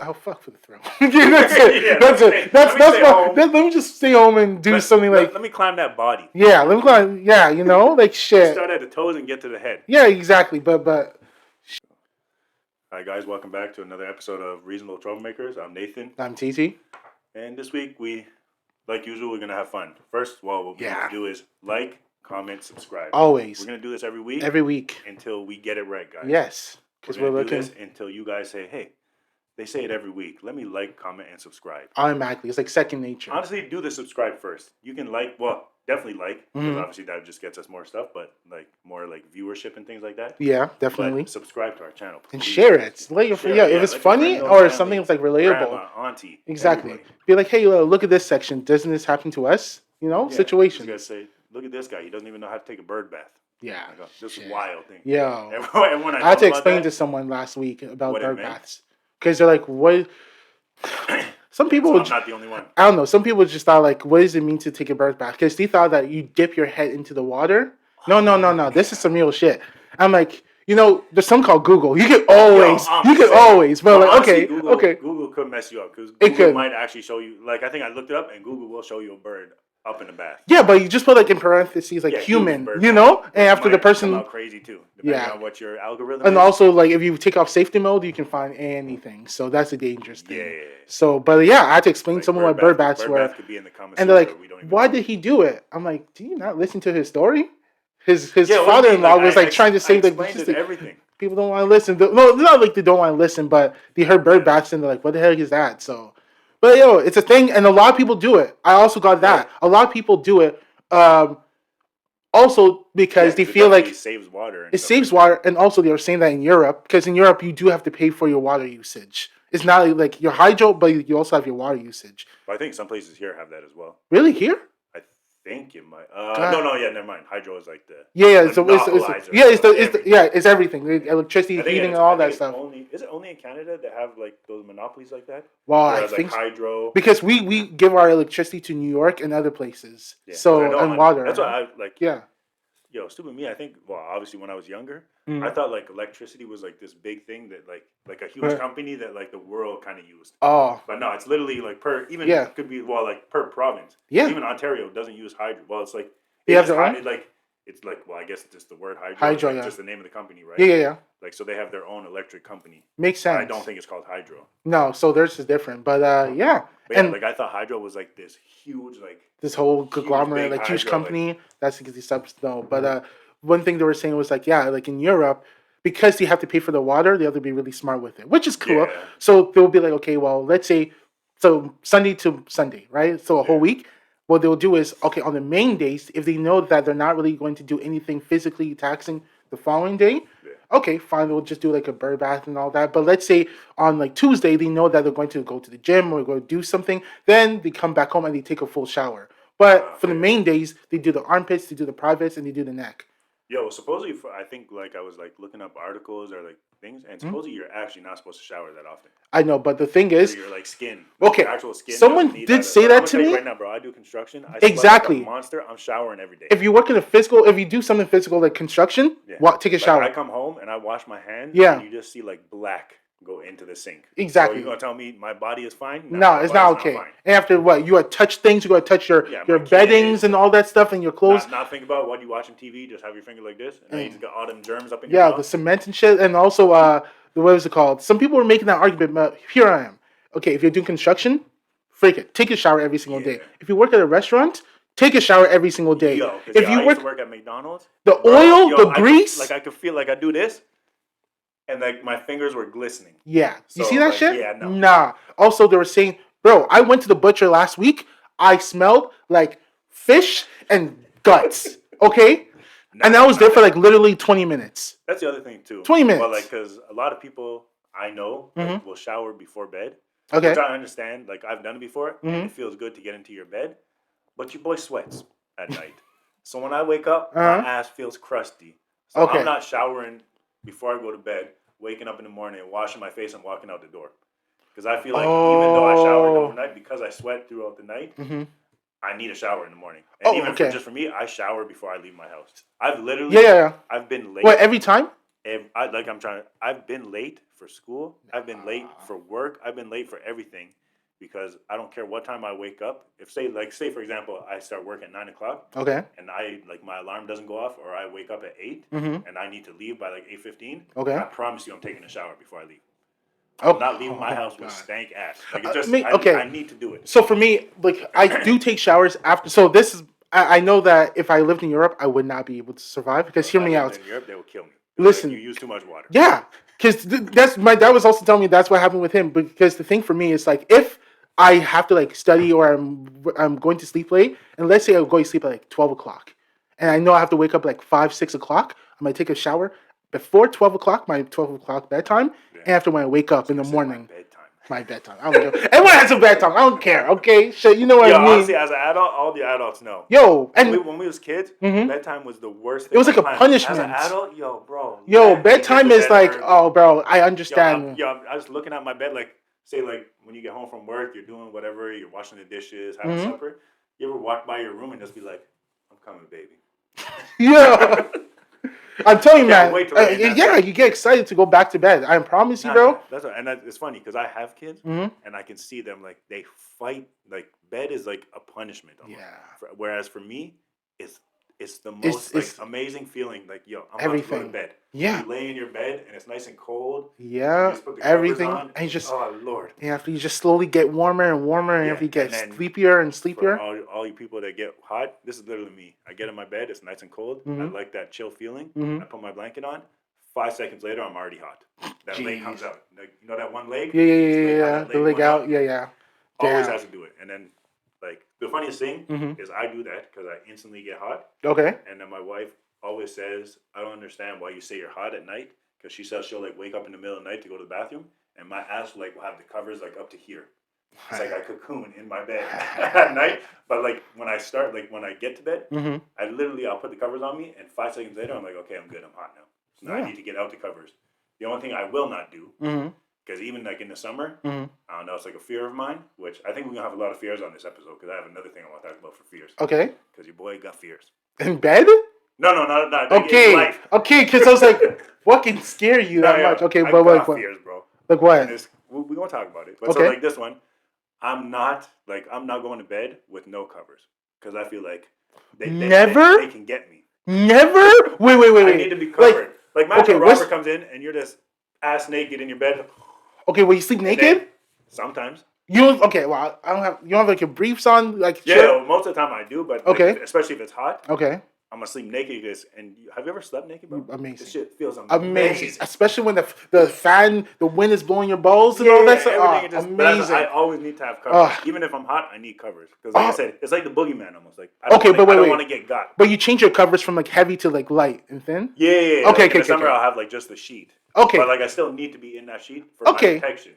I'll fuck for the thrill. That's it. Yeah, That's it. Let me just stay home and do something like. Let me climb that body. Yeah, let me climb. Yeah, like shit. Start at the toes and get to the head. Yeah, exactly. But. Hi guys, welcome back to another episode of Reasonable Troublemakers. I'm Nathan. I'm TT. And this week like usual, we're gonna have fun. First of all, what we need to do is like, comment, subscribe. Always. We're gonna do this every week. Every week. Until we get it right, guys. Yes. Because we're looking. Do this until you guys say, hey, they say it every week. Let me like, comment, and subscribe. Automatically. It's like second nature. Honestly, do the subscribe first. You can definitely like, because obviously that just gets us more stuff, but like more like viewership and things like that. Yeah, definitely. But subscribe to our channel. Please. And share it. Let your if it's funny or something that's like relatable. Grandma, auntie. Exactly. Everybody. Be like, hey, look at this section. Doesn't this happen to us? Situations. You guys say, look at this guy. He doesn't even know how to take a bird bath. Yeah. This is wild thing. Yeah. I had to explain to someone last week about bird baths. Because they're like, what? Some people... So I'm not the only one. I don't know. Some people just thought, like, what does it mean to take a bird bath? Because they thought that you dip your head into the water. No. This is some real shit. I'm like, there's something called Google. You can always. But like, honestly, okay. Google could mess you up. Because Google might actually show you... Like, I think I looked it up, and Google will show you a bird up in the bath. Yeah, but you just put like in parentheses like human, and after the person come out crazy too, depending on what your algorithm and is. Also like if you take off safety mode, you can find anything. So that's a dangerous thing. Yeah. So, but I had to explain someone what bird baths were. Could be in the comments and they're like, why did he do it? I'm like, do you not listen to his story? His father-in-law was like trying to save everything. People don't want to listen. No, it's not like they don't want to listen, but they heard bird baths and they're like, what the heck is that? So. But it's a thing, and a lot of people do it. I also got that. A lot of people do it, also because they feel like it saves water. It saves water, and also they were saying that in Europe, because in Europe you do have to pay for your water usage. It's not like your hydro, but you also have your water usage. Well, I think some places here have that as well. Really, here? I think it might. Never mind. Hydro is like the it's everything. Electricity, heating, and all that stuff. Is it only in Canada that have like those monopolies like that? Well, I think hydro. Because we give our electricity to New York and other places. Yeah. And water. That's what I like. Yeah. Yo, stupid me. I think. Well, obviously, when I was younger, I thought like electricity was like this big thing that like a huge company that like the world kind of used. Oh. But no, it's literally like could be per province. Yeah. Even Ontario doesn't use hydro. Well, it's like it's like I guess just the word hydro. Hydro, like just the name of the company, right? Yeah. Like so, they have their own electric company. Makes sense. I don't think it's called hydro. No, so theirs is different, but yeah. But and like I thought hydro was like this huge this whole conglomerate, like huge company. That's because they stopped. No, but one thing they were saying was like like in Europe, because they have to pay for the water, they have to be really smart with it, which is cool. Yeah. So they'll be like, okay, well, let's say Sunday to Sunday, right? So a whole week. What they'll do is, okay, on the main days, if they know that they're not really going to do anything physically taxing the following day, okay, fine, they'll just do like a bird bath and all that. But let's say on like Tuesday, they know that they're going to go to the gym or go do something. Then they come back home and they take a full shower. But for the main days, they do the armpits, they do the privates, and they do the neck. Yo, supposedly, I think like I was like looking up articles or like things, and supposedly you're actually not supposed to shower that often. I know, but the thing is, your like skin, okay, your actual skin. Someone did say that to me right now, bro. I do construction. Exactly. Like a monster. I'm showering every day. If you work in if you do something physical like construction, take a shower. I come home and I wash my hands. Yeah. And you just see like black go into the sink. Exactly. So you're gonna tell me my body is fine? No, it's not okay. And after what? You gotta touch things. You gotta touch your beddings and all that stuff and your clothes. Not think about what you watching TV. Just have your finger like this, and then you just got all them germs up in your mouth. The cement and shit, and also what was it called? Some people were making that argument, but here I am. Okay, if you're doing construction, freak it. Take a shower every single day. If you work at a restaurant, take a shower every single day. If you work at McDonald's, the grease, I could feel like I do this. And like my fingers were glistening. Yeah. You see that shit? Yeah, no. Nah. Also, they were saying, bro, I went to the butcher last week. I smelled like fish and guts. Okay? And I was there for like literally 20 minutes. That's the other thing too. 20 minutes. Well, like, because a lot of people I know will shower before bed. Okay. Which I understand. Like, I've done it before. And it feels good to get into your bed. But your boy sweats at night. So when I wake up, my ass feels crusty. So I'm not showering before I go to bed, waking up in the morning and washing my face and walking out the door. Because I feel like even though I showered overnight, because I sweat throughout the night, I need a shower in the morning. And just for me, I shower before I leave my house. I've literally, I've been late. What, every time? I've been late for school. I've been late for work. I've been late for everything because I don't care what time I wake up. If say for example, I start work at 9 o'clock. Okay. And my alarm doesn't go off, or I wake up at 8, and I need to leave by like 8:15. Okay. I promise you, I'm taking a shower before I leave. Oh, I'm not leaving my house with stank ass. Like I need to do it. So for me, like I do take showers after. So this is I know that if I lived in Europe, I would not be able to survive because hear me out. In Europe, they would kill me. Listen, you use too much water. Yeah, because that's my dad was also telling me that's what happened with him. Because the thing for me is like if I have to like study or I'm going to sleep late, and let's say I'm going to sleep at like 12 o'clock, and I know I have to wake up like 5-6 o'clock. I might take a shower before 12 o'clock, my 12 o'clock bedtime, and after when I wake up in the morning. My bedtime. I don't know. Everyone has a bedtime. I don't care. Okay, shit. You know what I mean? Honestly, as an adult, all the adults know. Yo, and when we was kids, bedtime was the worst thing. It was like a punishment. As an adult, bro. Bedtime is like, oh, bro. I understand. I was looking at my bed, like, say, like when you get home from work, you're doing whatever, you're washing the dishes, having supper. You ever walk by your room and just be like, "I'm coming, baby." Yeah. I'm telling you, man. You get excited to go back to bed. I promise you, bro. That's right. And it's funny because I have kids, and I can see them like they fight. Like bed is like a punishment. Whereas for me, it's the most amazing feeling. Like I'm about to go to bed. Yeah. You lay in your bed and it's nice and cold. Yeah. You just put the everything. On, and you just Lord. Yeah. After you just slowly get warmer and warmer, and after you get sleepier and sleepier. For all you people that get hot, this is literally me. I get in my bed. It's nice and cold. I like that chill feeling. I put my blanket on. 5 seconds later, I'm already hot. That leg comes out. Like, you know that one leg? Yeah. The leg out. Yeah. Always has to do it. And then, like, the funniest thing is I do that because I instantly get hot. Okay. And then my wife always says, I don't understand why you say you're hot at night. Because she says she'll, like, wake up in the middle of the night to go to the bathroom. And my ass, will have the covers, like, up to here. It's like I cocoon in my bed at night. But, like, when I get to bed, I'll put the covers on me. And 5 seconds later, I'm like, okay, I'm good. I'm hot now. So now I need to get out the covers. The only thing I will not do, because even like in the summer, I don't know, it's like a fear of mine, which I think we're going to have a lot of fears on this episode because I have another thing I want to talk about for fears. Okay. Because your boy got fears. In bed? No, not okay. In life. Okay, because I was like, what can scare you that much? Okay, but what? Fears, bro. Like what? We're going to talk about it. But so like this one, I'm not going to bed with no covers because I feel like they can get me. Never? Wait. I need to be covered. Like my Robert comes in and you're just ass naked in your bed. Okay, well you sleep naked? Sometimes. Well I don't have you don't have like your briefs on like most of the time I do, but especially if it's hot. Okay. I'm gonna sleep naked and have you ever slept naked, bro? Amazing. This shit feels amazing. Especially when the fan, the wind is blowing your balls and all that stuff. Amazing. I always need to have covers. Even if I'm hot, I need covers. Because like I said, it's like the boogeyman almost. Like I don't want to get got. But you change your covers from like heavy to like light and thin? Yeah. Okay, in the summer I'll have like just the sheet. Okay. But like I still need to be in that sheet for my protection.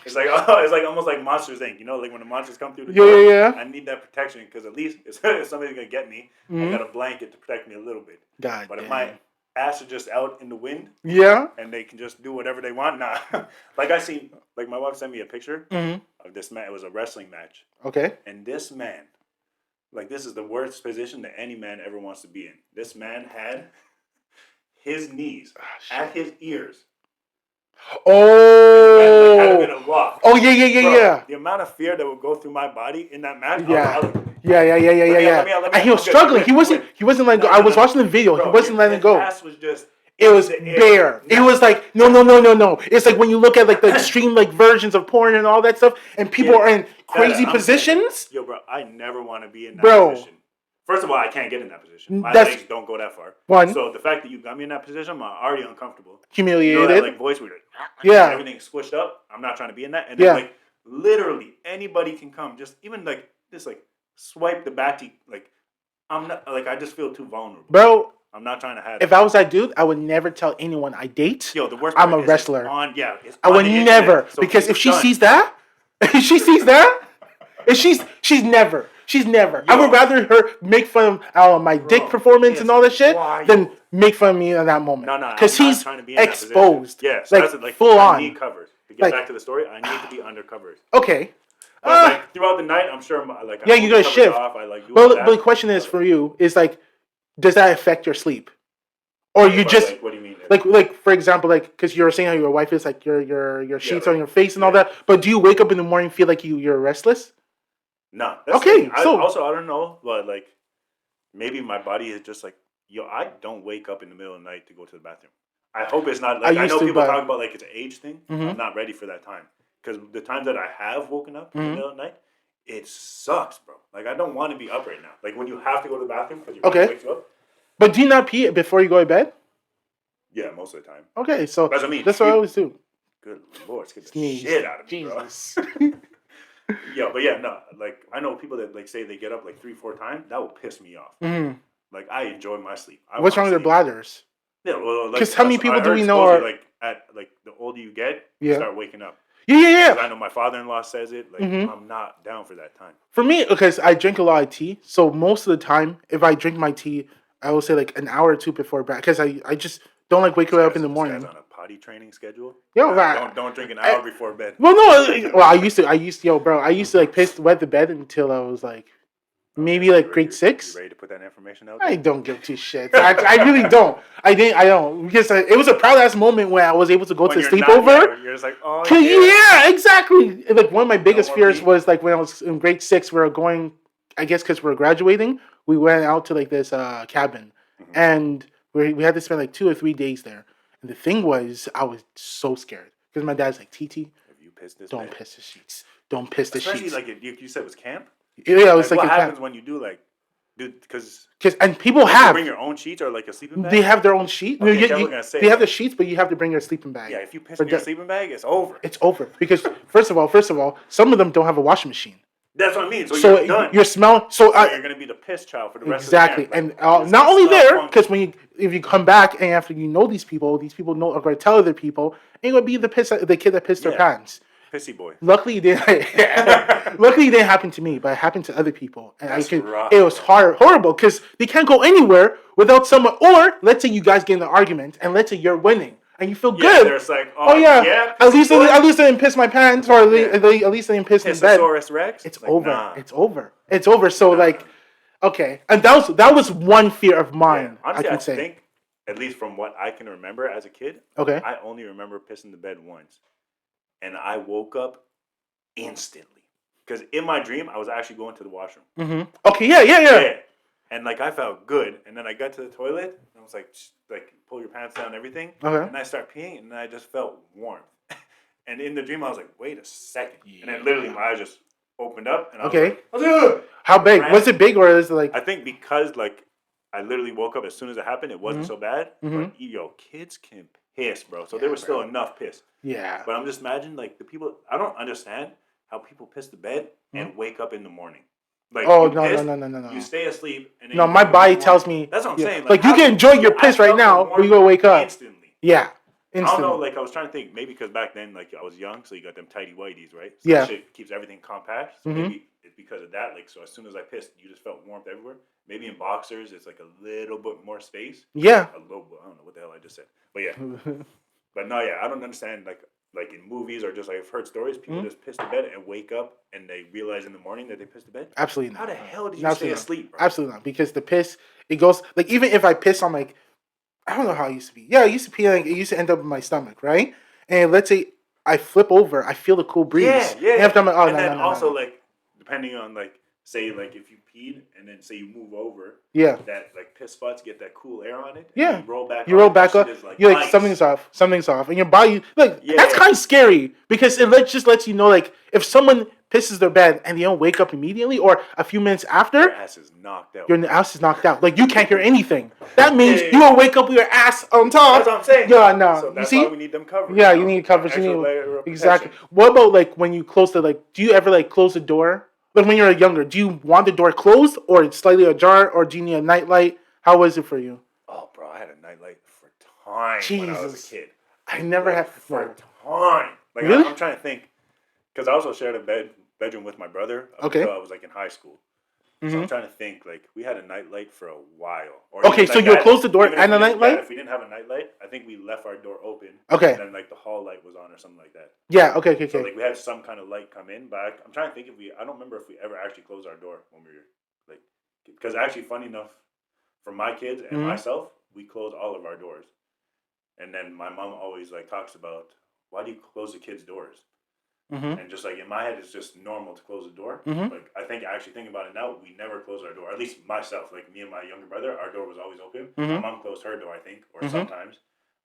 It's like almost like Monsters Inc. You know, like when the monsters come through the door. Yeah. I need that protection because at least if somebody's gonna get me, I got a blanket to protect me a little bit. But if my ass is just out in the wind, and they can just do whatever they want, like my wife sent me a picture of this man. It was a wrestling match. Okay. And this man, like this is the worst position that any man ever wants to be in. This man had his knees at his ears. Oh. Had been a walk. Oh yeah. The amount of fear that would go through my body in that match. Yeah. And he was struggling. He wasn't letting go. I was watching the video. He wasn't letting go. His ass was just. It was bare. It was like no. It's like when you look at like the extreme like versions of porn and all that stuff, and people are in crazy positions. Yo, bro, I never want to be in that position. First of all, I can't get in that position. My legs don't go that far. So the fact that you got me in that position, I'm already uncomfortable. Humiliated. You know that like voice where everything's squished up. I'm not trying to be in that. And then like literally anybody can come. Just even like this like swipe the backy. Like I'm not like I just feel too vulnerable. Bro. I'm not trying to have. If I was that dude, I would never tell anyone I date. Yo, the worst. I'm a wrestler. It's I would never because if she sees that, she's never. I would rather her make fun of my dick performance and all that shit than make fun of me in that moment. No, because he's exposed. Yeah, so like full on. I need covers. To get back to the story, I need to be under covers. Okay. Like throughout the night, I'm sure you gotta shift. But the question is for you is like, does that affect your sleep? Or you just what do you mean? like for example, like because you were saying how your wife is like your sheets on your face and all yeah. that. But do you wake up in the morning and feel like you're restless? No, that's Okay, I so don't know, but like maybe my body is just like yo. I don't wake up in the middle of the night to go to the bathroom. I hope it's not I like I used know to, people but talk about like it's an age thing. I'm not ready for that time because the times that I have woken up in the middle of the night, it sucks, bro. Like I don't want to be up right now. Like when you have to go to the bathroom because your body okay. wakes you up. But do you not pee before you go to bed? Yeah, most of the time. Okay, so That's what I mean. that's what I always do. Good Lord, scared the Sneeze. shit out of me, Jesus. bro. Yeah, but yeah, no. Like I know people that like say they get up like 3-4 times. That will piss me off. Like I enjoy my sleep. I What's want wrong to with their sleep. bladders? Yeah, well, like Because how many I people do heard we know supposedly are like at like the older you get, you start waking up. Yeah. Because I know my father-in-law says it. Like I'm not down for that time. For me, because I drink a lot of tea, so most of the time, if I drink my tea, I will say like an hour or two before bed, because I just don't like waking up in the morning. This guy's on a potty training schedule. Yo, don't drink an hour before bed. Well, no, well I used to, yo, bro, I used to like wet the bed until I was like maybe like grade 6. You ready to put that information out? I don't give two shits. I really don't. I don't because it was a proud ass moment when I was able to go to a sleepover. You're just like, oh yeah, exactly. Like one of my biggest fears was like when I was in grade 6, we were going, I guess because we were graduating, we went out to like this cabin, and we had to spend like 2 or 3 days there. And the thing was, I was so scared because my dad's like, TT, don't piss the sheets, don't piss the sheets. Especially like you said, it was camp. Yeah, it was like what a happens camp. when you do like, dude? Because and people you bring your own sheets or like a sleeping bag. They have their own sheet. Okay, they have the sheets, but you have to bring your sleeping bag. Yeah, if you piss in your sleeping bag, it's over. It's over because first of all, some of them don't have a washing machine. That's what I mean. So you're done. You're smelling. So you're gonna be the piss child for the rest of the camp. Exactly, and not only there, because if you come back and after you know these people know are going to tell other people, and you're going to be the kid that pissed their pants. Pissy boy. Luckily, it didn't happen to me, but it happened to other people, and rough, it was horrible because they can't go anywhere without someone. Or let's say you guys get in an argument, and let's say you're winning, and you feel good. There's like, at least I didn't piss my pants, or at least I didn't piss in bed. Rex? It's like, over. Nah. It's over. So like, okay, and that was one fear of mine. Yeah. Honestly, I think, at least from what I can remember as a kid, I only remember pissing the bed once. And I woke up instantly because in my dream I was actually going to the washroom. Okay, yeah. And like I felt good, and then I got to the toilet and I was like pull your pants down and everything. And I start peeing, and I just felt warmth. And in the dream I was like, wait a second, and then literally my eyes just opened up, and I was like, how big was it? Big or is it like? I think because like I literally woke up as soon as it happened, it wasn't so bad. But kids can piss, bro. So there was still enough piss. Yeah. But I'm just imagining like the people. I don't understand how people piss the bed and wake up in the morning. Like no. You stay asleep and then no, my body tells me. That's what I'm saying. Like you can enjoy your piss right now, but you gonna wake up instantly. Yeah. Instantly. I don't know. Like I was trying to think, maybe because back then, like I was young, so you got them tighty whities, right? So that shit keeps everything compact. So maybe it's because of that. Like so, as soon as I pissed, you just felt warmth everywhere. Maybe in boxers, it's like a little bit more space. Yeah. A little bit. I don't know what the hell I just said, but yeah. But no, yeah, I don't understand like in movies or just like I've heard stories, people just piss the bed and wake up and they realize in the morning that they pissed the bed. Absolutely not. How the hell did you stay asleep, bro? Absolutely not, because the piss it goes like even if I piss on like I don't know how it used to be. Yeah, I used to pee like it used to end up in my stomach, right? And let's say I flip over, I feel the cool breeze. Yeah. And after I'm like, and then also like depending on like say like if you peed and then say you move over, that like piss spots get that cool air on it. Yeah, you roll back. Up. You're like something's off, and your body like that's kind of scary because it just lets you know like if someone pisses their bed and they don't wake up immediately or a few minutes after, your ass is knocked out. Your ass is knocked out. Like you can't hear anything. That means you will wake up with your ass on top. That's what I'm saying. Yeah, no. So that's you see? why we need them covers. Yeah, you need covers. Exactly. What about like when you close the do you ever like close the door? Like when you're younger, do you want the door closed or slightly ajar, or do you need a nightlight? How was it for you? Oh, bro, I had a nightlight for time when I was a kid. I never had for time. Like really? I'm trying to think, because I also shared a bedroom with my brother until I was like in high school. So I'm trying to think, like, we had a nightlight for a while. Okay, so you closed the door and a nightlight? If we didn't have a nightlight, I think we left our door open. Okay. And then, like, the hall light was on or something like that. Yeah, okay. So, like, we had some kind of light come in, but I'm trying to think I don't remember if we ever actually closed our door when we were, like, because actually, funny enough, for my kids and myself, we closed all of our doors. And then my mom always like talks about, why do you close the kids' doors? Mm-hmm. And just like in my head, it's just normal to close the door. Mm-hmm. Like I think actually thinking about it now, we never closed our door. At least myself, like me and my younger brother, our door was always open. Mm-hmm. My mom closed her door, I think, or Mm-hmm. sometimes.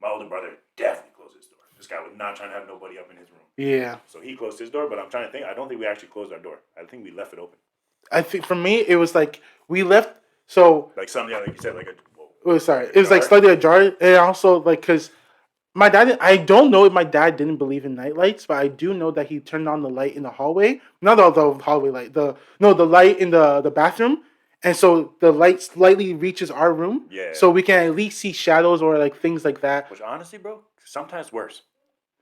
My older brother definitely closed his door. This guy was not trying to have nobody up in his room. Yeah. So he closed his door, but I'm trying to think. I don't think we actually closed our door. I think we left it open. I think for me, it was like we left. So like something, like you said, like a. Oh, sorry. It was like slightly ajar, and also like because my dad. I don't know if my dad didn't believe in night lights, but I do know that he turned on the light in the hallway. Not the hallway light. The light in the bathroom, and so the light slightly reaches our room. Yeah. So we can at least see shadows or like things like that. Which honestly, bro, sometimes worse.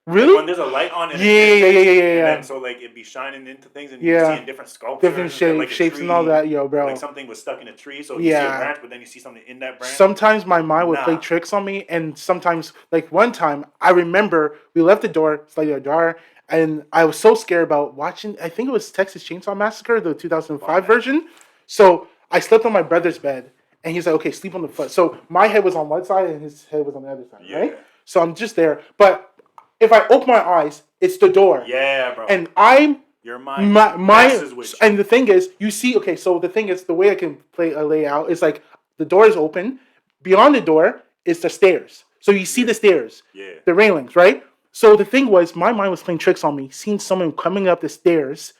Really? Like when there's a light on it. Yeah. And then so like it'd be shining into things and you see in different sculptures. Different like shapes and all that, yo, bro. Like something was stuck in a tree, so you see a branch, but then you see something in that branch. Sometimes my mind would play tricks on me, and sometimes, like one time, I remember we left the door slightly ajar, and I was so scared about watching, I think it was Texas Chainsaw Massacre, the 2005 version. So I slept on my brother's bed, and he's like, okay, sleep on the foot. So my head was on one side, and his head was on the other side, right? So I'm just there, but if I open my eyes, it's the door. Yeah, bro. And I'm your mind messes with you. And the thing is, you see, okay, so the thing is, the way I can play a layout is like the door is open. Beyond the door is the stairs. So you see the stairs, the railings, right? So the thing was, my mind was playing tricks on me, seeing someone coming up the stairs,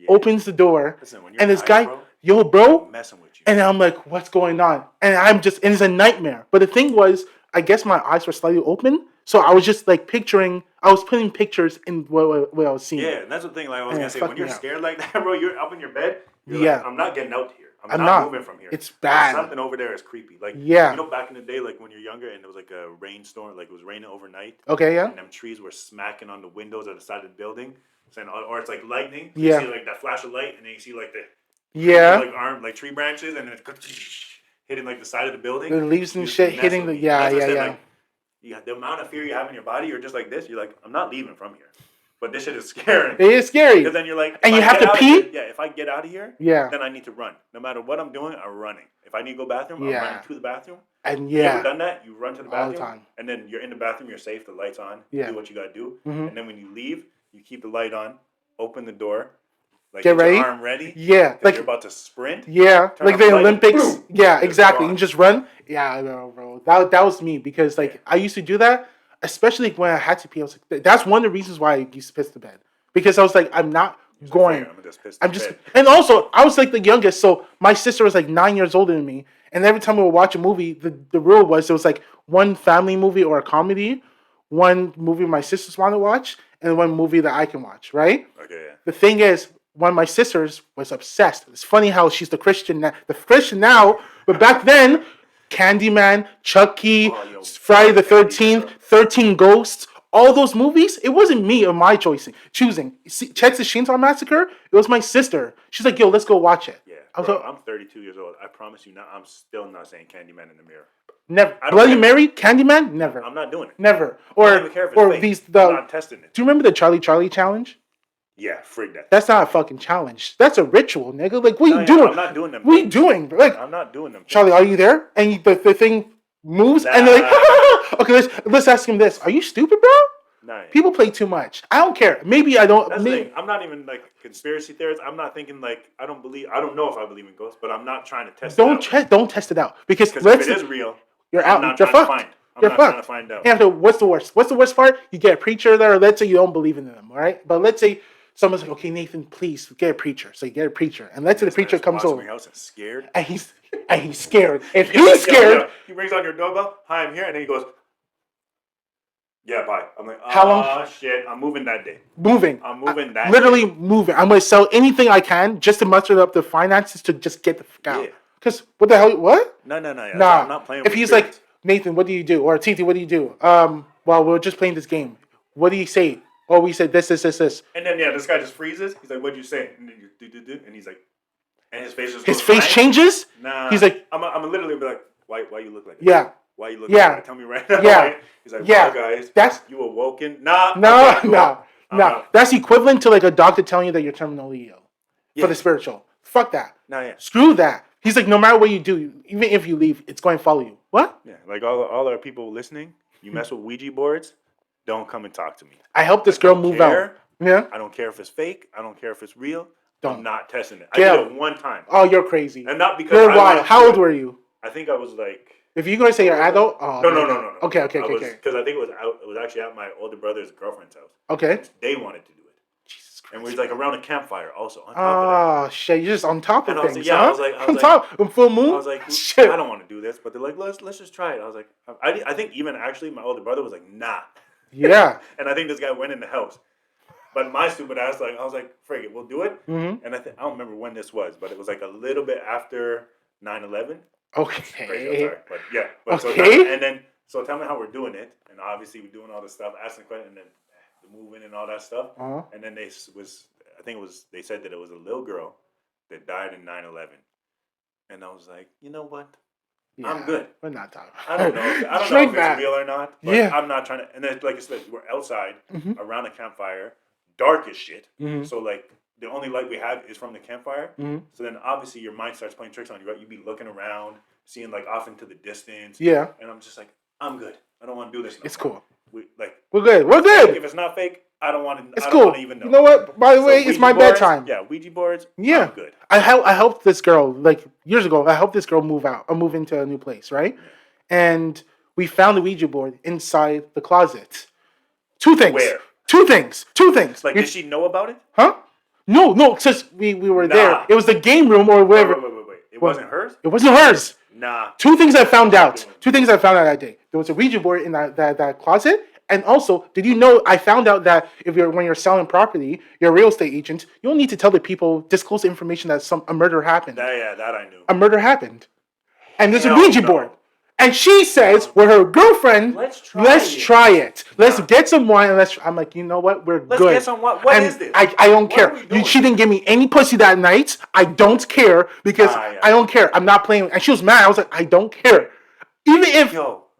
opens the door, and this guy, bro, messing with you. And I'm like, what's going on? And and it's a nightmare. But the thing was, I guess my eyes were slightly open. So I was just like I was putting pictures in what I was seeing. Yeah, and that's the thing. Like I was gonna say, when you're scared like that, bro, you're up in your bed. Like, I'm not getting out here. I'm not moving from here. It's bad. Something over there is creepy. Like you know, back in the day, like when you're younger and it was like a rainstorm, like it was raining overnight. Okay, yeah. And them trees were smacking on the windows at the side of the building, or it's like lightning. Yeah. You see like that flash of light, and then you see like like tree branches, and then hitting like the side of the building. The leaves and shit hitting the Like, the amount of fear you have in your body, you're just like this. You're like, I'm not leaving from here. But this shit is scary. It is scary. Because then you're like, and you have to pee? If I get out of here, then I need to run. No matter what I'm doing, I'm running. If I need to go bathroom, I'm running to the bathroom. And you ever done that? You run to the bathroom. All the time. And then you're in the bathroom, you're safe, the light's on. Do what you got to do. Mm-hmm. And then when you leave, you keep the light on, open the door. Like, get ready. Your arm ready. Yeah. Like you're about to sprint. Yeah. Like the Olympics. Yeah, exactly. You just run. Yeah, bro. That was me because like I used to do that, especially when I had to pee. I was like, that's one of the reasons why I used to piss the bed. Because I was like, I'm not going. I'm just and also I was like the youngest, so my sister was like 9 years older than me. And every time we would watch a movie, the rule was it was like one family movie or a comedy, one movie my sisters want to watch, and one movie that I can watch, right? Okay, yeah. The thing is, one of my sisters was obsessed. It's funny how she's the Christian now, but back then, Candyman, Chucky, Friday the 13th, 13 Ghosts, all those movies, it wasn't me or my choosing. Texas Chainsaw Massacre, it was my sister. She's like, yo, let's go watch it. Yeah, bro, I'm 32 years old. I promise you now, I'm still not saying Candyman in the mirror. Never. Bloody Mary, Candyman, never. I'm not doing it. Never. I don't even care if it's fake. I'm not testing it. Do you remember the Charlie challenge? Yeah, frig that. That's not a fucking challenge. That's a ritual, nigga. Like, what are you doing? I'm not doing them. What are you doing? Like, I'm not doing them. Charlie, are you there? And the thing moves, and they're like, okay, let's ask him this. Are you stupid, bro? Nah, people play too much. I don't care. Maybe I don't. That's the thing. I'm not even like conspiracy theorist. I'm not thinking like I don't know if I believe in ghosts, but I'm not trying to test it out. Don't test it out because if it is real, you're out. You're fucked. I'm not trying to find out. And what's the worst? What's the worst part? You get a preacher there. Let's say you don't believe in them, all right? But let's say someone's like, okay, Nathan, please get a preacher. So you get a preacher, and let's say the preacher comes over. My house and scared. And he's scared. If he's scared, he rings on your doorbell. Hi, I'm here, and then he goes, yeah, bye. I'm like, how long? Shit, I'm moving that day. I'm moving that literally day. Moving. I'm going to sell anything I can just to muster up the finances to just get the fuck out. Because what the hell? What? No. Nah. I'm not playing with If he's like, Nathan, what do you do? Or Titi, what do you do? Well, we're just playing this game. What do you say? Oh, we said this. And then, this guy just freezes. He's like, what'd you say? And then you do. And he's like, and his face just goes, changes? Nah. He's like, I'm literally be like, why you look like that? Yeah. Why you look like that? Tell me right now. Yeah. He's like, wow, guys, you awoken? Nah. No. That's equivalent to like a doctor telling you that you're terminally ill for the spiritual. Fuck that. Screw that. He's like, no matter what you do, even if you leave, it's going to follow you. What? Yeah, like all our people listening, You mess with Ouija boards, don't come and talk to me. I helped this girl move out. Yeah. I don't care if it's fake. I don't care if it's real. I'm not testing it. I did it one time. Oh, you're crazy. And not because you're wild. How old were you? I think I was like. If you're gonna say you're adult, no. Okay. Because I think it was actually at my older brother's girlfriend's house. Okay. They wanted to do it. Jesus Christ. And we was like around a campfire also. On top of that. Shit! You're just on top of things. I was like, on top of full moon. I was like, shit. I don't want to do this, but they're like, let's just try it. I was like, I think even actually my older brother was like, nah. Yeah. And I think this guy went in the house. But my stupid ass, I was like, frig it, we'll do it. Mm-hmm. And I don't remember when this was, but it was like a little bit after 9/11. Okay. Crazy, I'm sorry. But yeah. But okay. So tell me how we're doing it. And obviously we're doing all this stuff, asking questions, and then the moving and all that stuff. Uh-huh. And then they said that it was a little girl that died in 9/11. And I was like, you know what? Yeah, I'm good. We're not talking. I don't know if it's real or not. But I'm not trying to. And then, like I said, we're outside around a campfire, dark as shit. Mm-hmm. So like the only light we have is from the campfire. Mm-hmm. So then obviously your mind starts playing tricks on you. Right? You be looking around, seeing like off into the distance. Yeah. And I'm just like, I'm good. I don't want to do this. It's cool. We're good. We're good. If it's not fake, I don't want to. It's cool. Even know. You know what? By the way, it's my bedtime. Yeah, Ouija boards. Yeah, I'm good. I helped this girl like years ago. I helped this girl move into a new place, right? Yeah. And we found the Ouija board inside the closet. Two things. Where? Two things. Like, did she know about it? Huh? No, because we were there. It was the game room or whatever. Wait. It wasn't hers? It wasn't hers. Nah. Two things I found out that day. There was a Ouija board in that closet. And also, did you know I found out that when you're selling property, you're a real estate agent, you don't need to tell the people, disclose the information that a murder happened. That I knew. A murder happened. And there's a Ouija board. And she says, with her girlfriend, let's try it. Let's get some wine and I'm like, you know what? We're good. Let's get some wine. What is this? I don't care. She didn't give me any pussy that night. I don't care because I don't care. I'm not playing. And she was mad. I was like, I don't care. Even if,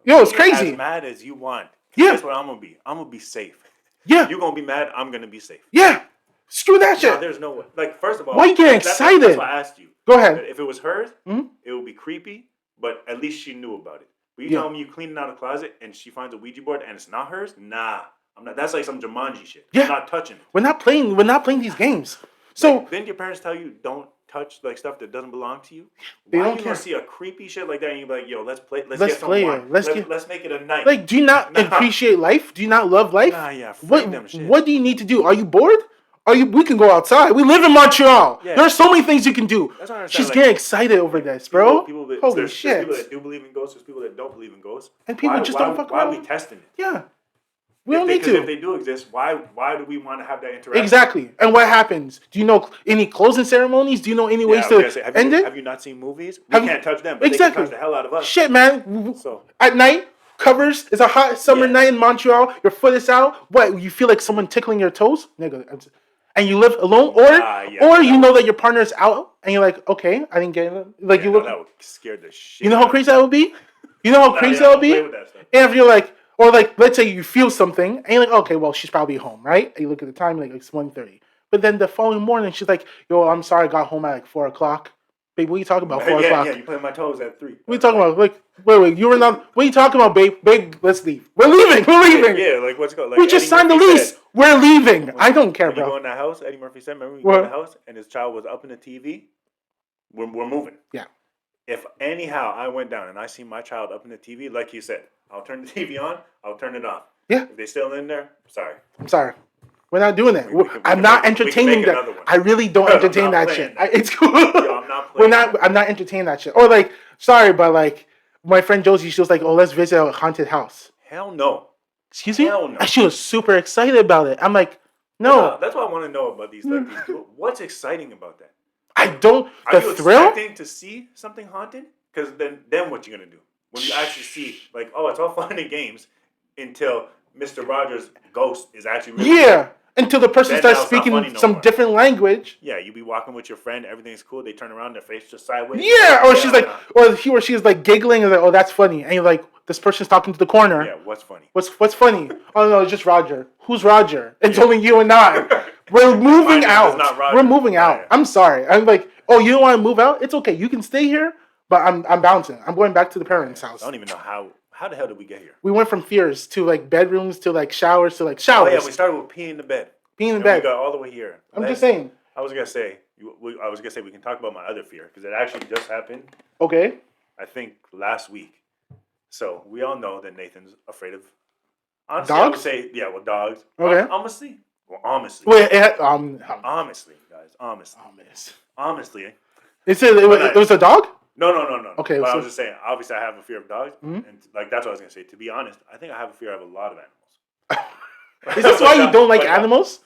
it's crazy. As mad as you want. Yeah. That's what I'm going to be. I'm going to be safe. Yeah. You're going to be mad. I'm going to be safe. Yeah. Screw that shit. There's no way. Like, first of all. Why are you getting excited? That's why I asked you. Go ahead. If it was hers, it would be creepy, but at least she knew about it. But you tell me you cleaning out a closet and she finds a Ouija board and it's not hers? Nah. I'm not. That's like some Jumanji shit. Yeah. I'm not touching it. We're not playing these games. So didn't your parents tell you don't touch like stuff that doesn't belong to you? They Why don't you care. Gonna see a creepy shit like that and you be like, yo, let's play. Let's get some play wine. it. Let's make it a night. Like, do you not appreciate life? Do you not love life? Nah, yeah. What do you need to do? Are you bored? We can go outside. We live in Montreal. Yeah. There are so many things you can do. She's getting excited over this, bro. Holy shit. There's people that do believe in ghosts. There's people that don't believe in ghosts. And people just don't fuck around. Why are we testing it? Yeah. We don't need to. If they do exist, why do we want to have that interaction? Exactly. And what happens? Do you know any closing ceremonies? Do you know any ways to end it? Have you not seen movies? We can't touch them, but they can touch the hell out of us. Shit, man. So at night, covers. It's a hot summer night in Montreal. Your foot is out. What? You feel like someone tickling your toes? Nigga. And you live alone, or you know that your partner is out, and you're like, okay, I didn't get it. Like you look. That would scare the shit. You know how crazy that would be? You know how crazy that would be? And if you're like, or like, let's say you feel something, and you're like, okay, well, she's probably home, right? And you look at the time, like it's 1:30. But then the following morning, she's like, yo, I'm sorry, I got home at like 4 o'clock. Babe, what are you talking about? 4 o'clock. Yeah, you playing my toes at 3. What are you talking about? Like, wait, you were not. What are you talking about, babe? Babe, let's leave. We're leaving. Yeah, like what's going? Like, we just signed the lease. We're leaving. I don't care, bro. You go in that house. Eddie Murphy said, remember, you go in the house and his child was up in the TV. We're moving. Yeah. If anyhow I went down and I see my child up in the TV, like you said, I'll turn the TV on. I'll turn it off. Yeah. If they're still in there, I'm sorry. We're not doing that. I'm not entertaining that. I really don't entertain that shit. It's cool. Yo, I'm not playing. I'm not entertaining that shit. Or like, sorry, but like, my friend Josie, she was like, "Oh, let's visit a haunted house." Hell no. Excuse me. Hell no. And she was super excited about it. I'm like, no. That's what I want to know about these people. What's exciting about that? I don't. Are you expecting to see something haunted? Because then what you gonna do when you actually see like, oh, it's all fun and games until Mr. Rogers' ghost is actually real. Until the person starts speaking some different language. Yeah, you be walking with your friend, everything's cool. They turn around, their face just sideways. Yeah, or she's like, or he or she is like giggling and like, oh, that's funny. And you're like, this person's talking to the corner. Yeah, what's funny? What's funny? Oh no, it's just Roger. Who's Roger? It's only you and I. We're moving out. We're moving out. I'm sorry. I'm like, oh, you don't want to move out? It's okay. You can stay here, but I'm bouncing. I'm going back to the parents' house. I don't even know How the hell did we get here? We went from fears to like bedrooms to like showers to like Oh showers. yeah, we started with peeing in the bed. Peeing in the bed. We got all the way here. I'm just saying. I was gonna say we can talk about my other fear because it actually just happened. Okay. I think last week. So we all know that Nathan's afraid of. Honestly, dogs? I would say dogs. Okay. Honestly. Well, honestly. Wait, honestly, guys. Honestly. It was a dog? No. Okay. But I was just saying, obviously I have a fear of dogs. And like that's what I was gonna say. To be honest, I think I have a fear of a lot of animals. Is this why you don't like animals?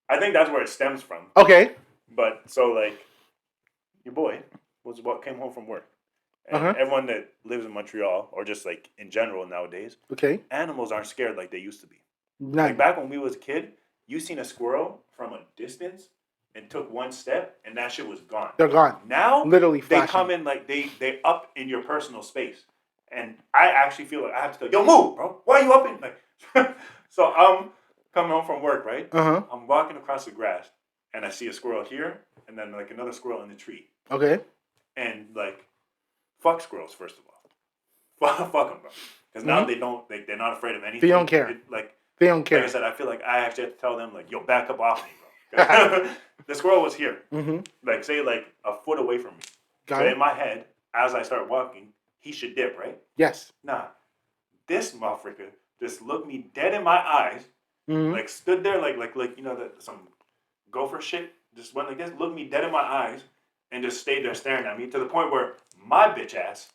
I think that's where it stems from. Okay. But so like your boy came home from work. And everyone that lives in Montreal or just like in general nowadays, animals aren't scared like they used to be. Like back when we was a kid, you seen a squirrel from a distance and took one step and that shit was gone. They're gone. Now literally flashing. They come in like they up in your personal space. And I actually feel like I have to tell, yo, move, bro. Why are you up in like so I'm coming home from work, right? I'm walking across the grass and I see a squirrel here and then like another squirrel in the tree. Okay. And like fuck squirrels, first of all. Fuck them, bro. Because now they're not afraid of anything. They don't care. They don't care. Like I said, I feel like I actually have to tell them, like, yo, back up off me, bro. The squirrel was here. Like, say, like, a foot away from me. So in my head, as I start walking, he should dip, right? Yes. Nah. This motherfucker just looked me dead in my eyes, like, stood there like you know, some gopher shit. Just went like this, looked me dead in my eyes, and just stayed there staring at me to the point where my bitch ass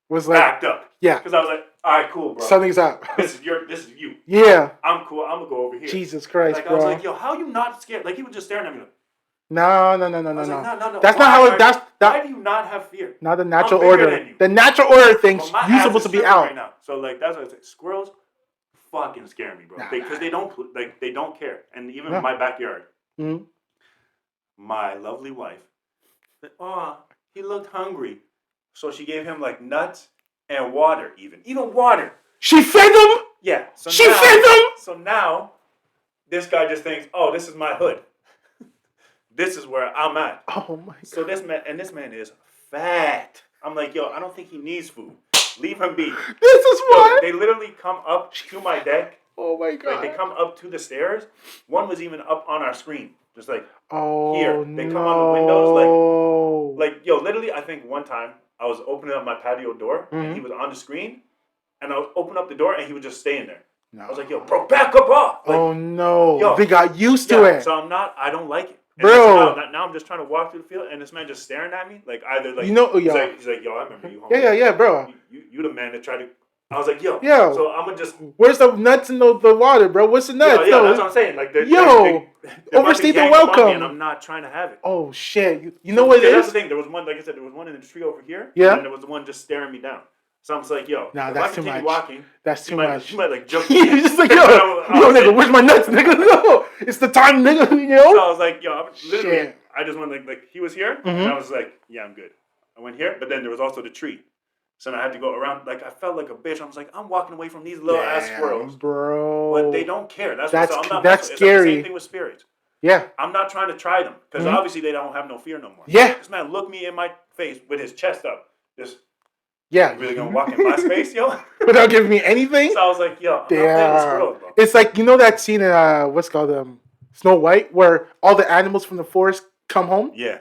was like backed up. Yeah. Because I was like, all right, cool, bro. Something's up. This is you. Yeah. I'm cool. I'm gonna go over here. Jesus Christ, like, bro. I was like, yo, how you not scared? Like he was just staring at me. Like, no. Like, no. That's not how it. Why do you not have fear? Not the natural order. The natural order thinks you're supposed to be out right now. So like that's what I say. Squirrels fucking scare me, bro. Because they don't care. And even in my backyard, my lovely wife said, "Oh, he looked hungry," so she gave him like nuts and water, even water. She fed him. Yeah. So she fed him. So now, this guy just thinks, "Oh, this is my hood. This is where I'm at." Oh my God. So this man is fat. I'm like, yo, I don't think he needs food. Leave him be. This is why they literally come up to my deck. Oh my God. Like they come up to the stairs. One was even up on our screen, just like here. They come on the windows, like yo. Literally, I think one time I was opening up my patio door and he was on the screen, and I was opening up the door and he was just staying there. No. I was like, yo, bro, back up off. Like, oh no. Yo, they got used to it. So I don't like it. And bro. Now I'm just trying to walk through the field and this man just staring at me. Like either like, he's like, yo, I remember you home. Yeah, bro. You the man that tried to. I was like, yo. So I'm gonna just. Where's the nuts in the water, bro? What's the nuts? Yeah, that's what I'm saying. Like, overstay the welcome. And I'm not trying to have it. Oh shit! You know what it is? That's the thing. There was one, like I said, there was one in the tree over here. Yeah. And there was the one just staring me down. So I was like, yo, nah, that's too much. Walking, that's too much. You might like jump. You're just like, yo, nigga, where's my nuts, nigga? No, it's the time, nigga. You know. So I was like, yo, literally, I just went like he was here, and I was like, yeah, I'm good. I went here, but then there was also the tree. So then I had to go around. Like I felt like a bitch. I was like, I'm walking away from these little ass squirrels, bro. But they don't care. That's scary. It's like the same thing with spirits. Yeah. I'm not trying to try them because obviously they don't have no fear no more. Yeah. This man looked me in my face with his chest up. Just. Yeah. You really gonna walk in my space, yo? Without giving me anything? So I was like, yo, I'm not playing this squirrel, bro. It's like, you know that scene in what's called Snow White where all the animals from the forest come home? Yeah.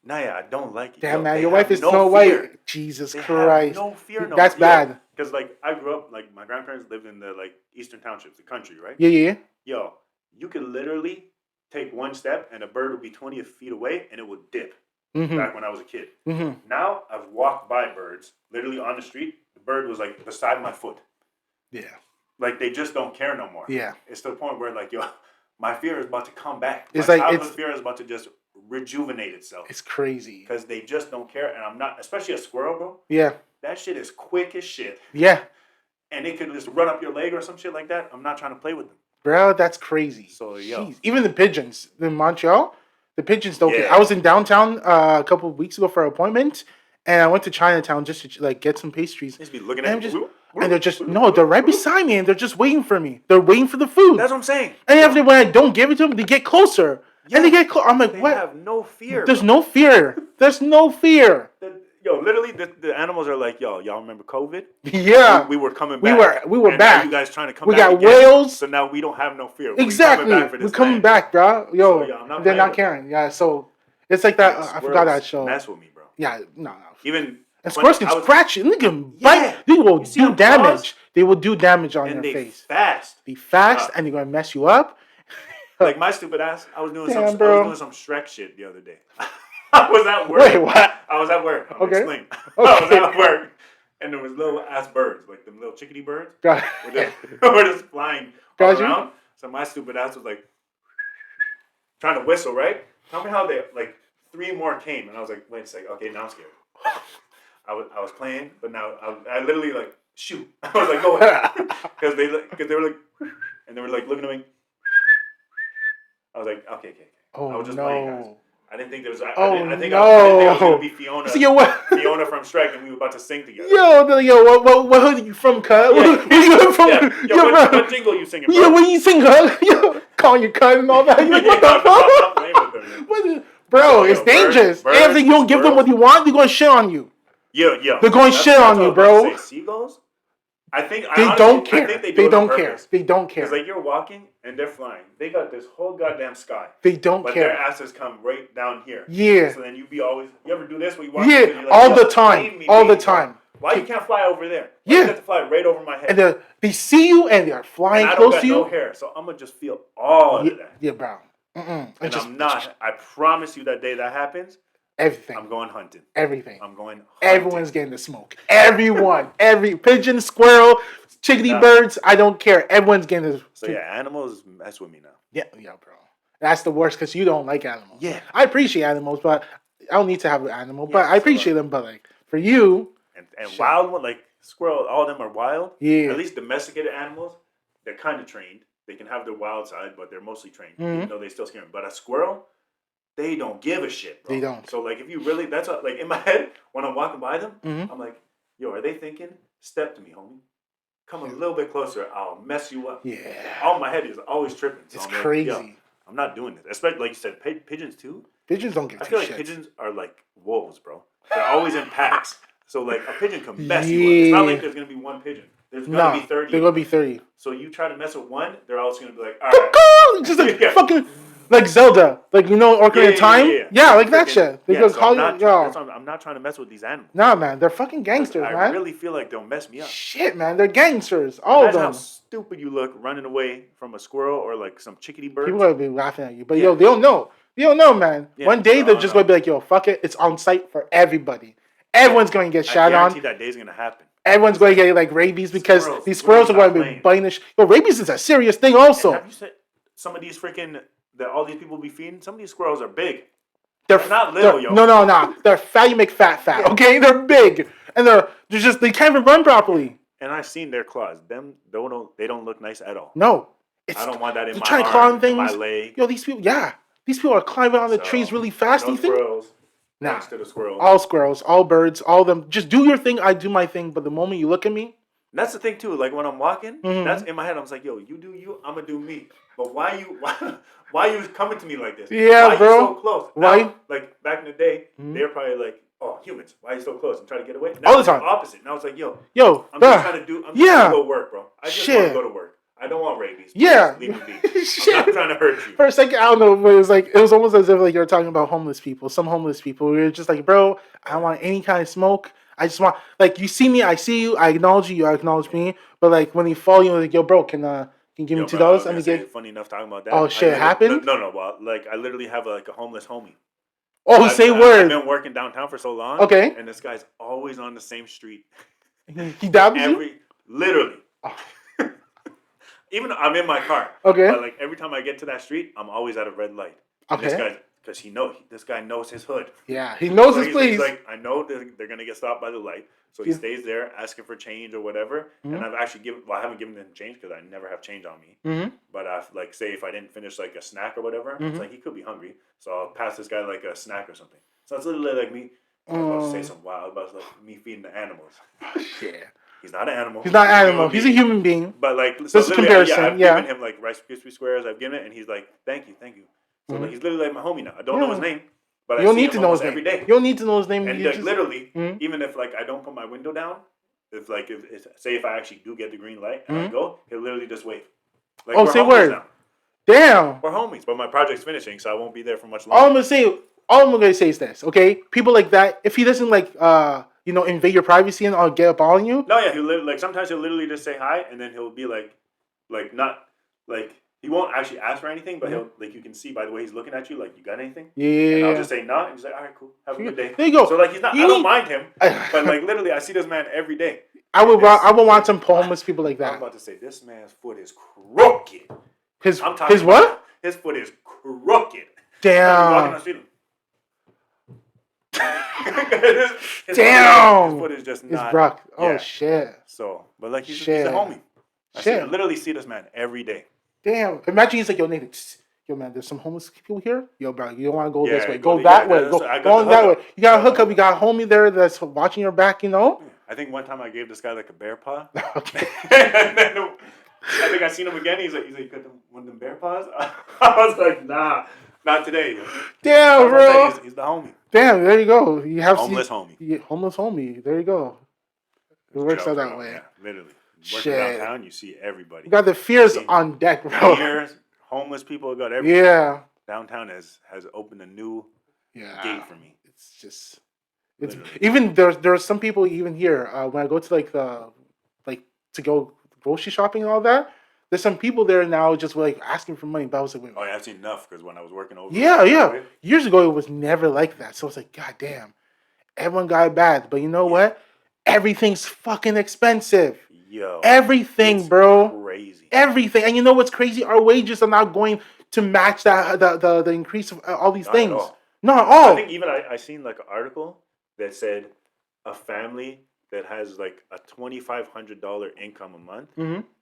Nah, I don't like it. Damn, man, your wife is Snow White. Jesus Christ. No fear, That's bad. Because like I grew up, like my grandparents lived in the like eastern townships, the country, right? Yeah. Yo, you could literally take one step and a bird would be 20 feet away and it would dip. Back when I was a kid. Now I've walked by birds literally on the street. The bird was like beside my foot. Yeah. Like they just don't care no more. Yeah. It's to the point where like, yo, my fear is about to come back. It's my childhood fear is about to just rejuvenate itself. It's crazy. Because they just don't care. And I'm not, especially a squirrel, bro. Yeah. That shit is quick as shit. Yeah. And it could just run up your leg or some shit like that. I'm not trying to play with them. Bro, that's crazy. So, yo. Jeez. Even the pigeons in Montreal, the pigeons don't care. I was in downtown a couple of weeks ago for an appointment, and I went to Chinatown just to like get some pastries. Just be looking at me. And they're just, they're right beside me, and they're just waiting for me. They're waiting for the food. That's what I'm saying. And after when I don't give it to them, they get closer. Yeah. And they get close. I'm like, they what? They have no fear. There's no fear. There's no fear. Yo, literally, the animals are like, yo, y'all remember COVID? Yeah, we were coming we back. we were and back. Now you guys trying to come we back got again? whales. So now we don't have no fear. Exactly, We're coming land. back, bro. Yo, so, yeah, I'm not they're not with caring. Yeah, so it's like that. Yeah, I forgot that show. Mess with me, bro. Yeah, no. Even and squirrels can scratch you. They can bite. They will do damage. They will do damage on your face. Fast. Be fast, and they're gonna mess you up. Like my stupid ass, I was doing some Shrek shit the other day. I was at work. Wait, what? I was at work. I'm okay. Explain. I was at work, and there was little ass birds, like them little chickadee birds. Got it. Were just flying all around. So my stupid ass was like trying to whistle, right? Tell me how they like 3 more came, and I was like, wait a second. Okay, now I'm scared. I was playing, but now I literally like shoot. I was like, go ahead, because they were like, and they were like looking at me. I was like, okay. Oh, I was just no. playing, guys. I didn't think there was. I didn't think I was going to be Fiona. So what? Fiona from Shrek, and we were about to sing together. What hood are you from, cuz? Yeah. Where you from? Yo, what jingle are you singing, bro? Yeah, what you sing, cuz? Yo, calling your cuz and all that. You're like, what the fuck? Bro, it's dangerous. If you don't give them what you want, they're going to shit on you. Yeah. They're going to shit on you, bro. Seagulls? I think they honestly, don't care. I think they don't care. They don't care. Because like you're walking and they're flying. They got this whole goddamn sky. They don't care. But their asses come right down here. Yeah. So then you ever do this when you walk? Yeah, like, all the time. All the time. Why you can't fly over there? Why yeah. You have to fly right over my head. And they see you and they're flying close to you. I don't got no hair, so I'm gonna just feel all of that. Yeah, bro. And I'm not. I promise you, that day that happens. Everything. I'm going hunting. Everything. I'm going hunting. Everyone's getting the smoke. Everyone. Every pigeon, squirrel, chickadee birds. I don't care. Everyone's getting this. So yeah, animals mess with me now. Yeah, bro. That's the worst because you don't like animals. Yeah. I appreciate animals, but I don't need to have an animal. But I appreciate them. But like for you. And wild one, like squirrel, all of them are wild. Yeah. At least domesticated animals, they're kind of trained. They can have their wild side, but they're mostly trained. Even though they still scare them. But a squirrel, they don't give a shit, bro. They don't. So like if you really, that's what, like in my head when I'm walking by them, I'm like, yo, are they thinking? Step to me, homie. Come a little bit closer. I'll mess you up. Yeah. All my head is always tripping. So it's I'm like, crazy. yo, I'm not doing this. Especially like you said, pigeons too. Pigeons don't give. I feel like pigeons are like wolves, bro. They're always in packs. So like a pigeon can mess you up. It's not like there's gonna be one pigeon. There's gonna be 30. There's gonna be 30. So you try to mess with one, they're also gonna be like, all right. Just like fucking like Zelda, like Ocarina of Time. Yeah, like that shit. They go call you. I'm not trying to mess with these animals. Nah, man, they're fucking gangsters, man. I really feel like they'll mess me up. Shit, man, they're gangsters. All of them. How stupid you look running away from a squirrel or like some chickadee bird. People are gonna be laughing at you, but yo, they don't know. They don't know, man. One day they're just gonna be like, yo, fuck it, it's on site for everybody. Everyone's going to get shot on. I guarantee that day's going to happen. Everyone's going to get like rabies because these squirrels are going to be biting. Rabies is a serious thing also. And have you said some of these freaking, that all these people be feeding, some of these squirrels are big. They're not little, yo. No. They're fat, you make fat. Okay? They're big. And they can't even run properly. And I've seen their claws. They don't look nice at all. No. I don't want that in my trying to climb things. My leg. Yo, these people are climbing on the trees really fast. No you think? Squirrels. Nah, to the squirrels. All squirrels, all birds, all of them. Just do your thing. I do my thing. But the moment you look at me, that's the thing too. Like when I'm walking, that's in my head. I was like, "Yo, you do you. I'm gonna do me." But why you coming to me like this? Yeah, why bro. You so close? Why? Now, like back in the day, they're probably like, "Oh, humans, why are you so close?" And try to get away. All the time. Opposite. Now it's like, "Yo, I'm just trying to do. I'm just trying to go work, bro. I just want to go to work. I don't want rabies. Yeah. Leave me be. I'm not trying to hurt you." For a second, I don't know, but it was almost as if like you were talking about homeless people. Some homeless people. We were just like, bro, I don't want any kind of smoke. I just want, like, you see me, I see you, I acknowledge you, acknowledge me. But like when you fall, you're like, yo, bro, can you give me $2? I mean, funny enough talking about that. Oh shit, it happened? No. Well, like I literally have like a homeless homie. Oh, say word. I've been working downtown for so long. Okay. And this guy's always on the same street. He dabs you? Literally. Oh. Even I'm in my car. Okay. But like every time I get to that street, I'm always at a red light. Okay. Because this guy knows his hood. Yeah, he knows his place. He's like, I know they're gonna get stopped by the light, so he stays there asking for change or whatever. And I've actually I haven't given him change because I never have change on me. But I've like say if I didn't finish like a snack or whatever, it's like he could be hungry, so I'll pass this guy like a snack or something. So it's literally like me. I was about to say something wild about like me feeding the animals. Yeah. He's not an animal. He's not an animal. He's a human being. But like, so this is comparison. I've given him like Rice Krispie squares. I've given it, and he's like, "Thank you." So like, he's literally like my homie now. I don't know his name, But You I don't see need him to know his almost name. every day. You don't need to know his name. And You like just literally, Mhm. even if like I don't put my window down, if say if I actually do get the green light and I Mhm. go, he'll literally just wave. Like Oh, we're say homies word. now. Damn. We're homies, but my project's finishing, so I won't be there for much All I'm longer. gonna say is this, okay? People like that, if he doesn't like invade your privacy and I'll get up on you. No, yeah, like sometimes he'll literally just say hi, and then he'll be like not like he won't actually ask for anything, but he'll like you can see by the way he's looking at you, like you got anything? Yeah. And I'll just say nah, and he's like, all right, cool, have a good day. There you go. So like he's not. I don't mind him, but like literally, I see this man every day. I would want some homeless people like that. I'm about to say this man's foot is crooked. His what? His foot is crooked. Damn. Walking on the street. Damn. His foot is just not. It's Brock. Oh yeah. shit. So, but like he's a homie. I literally see this man every day. Damn. Imagine he's like, yo, Nathan, yo, man, there's some homeless people here. Yo, bro, you don't want to go this way. Go that way. Go on that way. You got a hookup. You got a homie there that's watching your back, you know? I think one time I gave this guy like a bear paw. Okay. And then I think I seen him again. He's like, you got one of them bear paws? I was like, nah, not today. Damn, bro. He's the homie. Damn, there you go. You have homeless homie. Homeless homie. There you go. It works out that way. Yeah, literally. Working downtown, you see everybody. You got the fears on deck, bro. Fears, homeless people got everything. Yeah. Downtown has opened a new gate for me. It's just even there's some people even here when I go to to go grocery shopping and all that. There's some people there now just like asking for money. But I was like, wait. Oh yeah, I've seen enough because when I was working over. Yeah. Years ago, it was never like that. So I was like, God damn, everyone got it bad. But you know what? Everything's fucking expensive. Yo, everything, bro. Crazy. Everything, and you know what's crazy? Our wages are not going to match the increase of all these things. Not at all. I think even I seen like an article that said a family that has like a $2,500 income a month,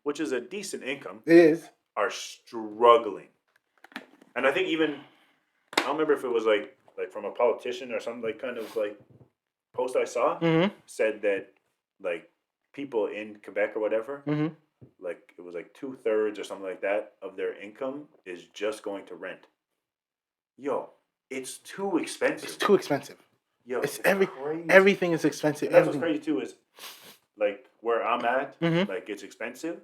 which is a decent income. It is. Are struggling, and I think even I don't remember if it was like from a politician or something like kind of like post I saw said that like people in Quebec or whatever, like it was like 2/3 or something like that of their income is just going to rent. Yo, it's too expensive. It's too expensive. Yo, it's everything is expensive. And that's what's crazy too is like where I'm at, like it's expensive,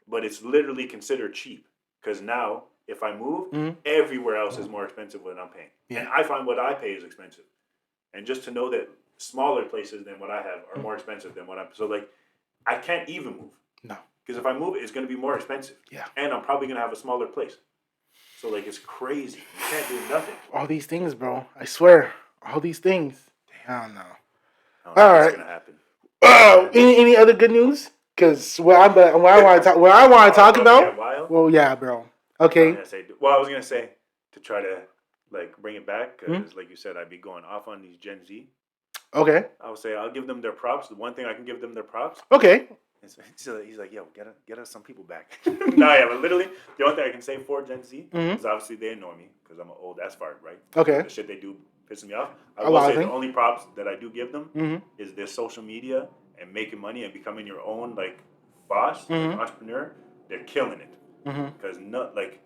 but it's literally considered cheap because now if I move, everywhere else is more expensive than I'm paying. Yeah. And I find what I pay is expensive. And just to know that smaller places than what I have are more expensive than what I'm. So like, I can't even move. No. Because if I move, it's going to be more expensive. Yeah. And I'm probably going to have a smaller place. So like, it's crazy. You can't do nothing. All these things, bro. I swear. All these things. Damn, no. All right. What's going to happen? Any other good news? Because what I want to talk about. Well, yeah, bro. Okay. I was gonna say to try to like bring it back because, like you said, I'd be going off on these Gen Z. Okay. I would say I'll give them their props. The one thing I can give them their props. Okay. He's like, yo, get us some people back. No, yeah, but literally, the only thing I can say for Gen Z is obviously they annoy me because I'm an old ass fart, right? Okay. The shit they do pisses me off. I will say the only props that I do give them is their social media and making money and becoming your own like boss, like, entrepreneur. They're killing it. Because not like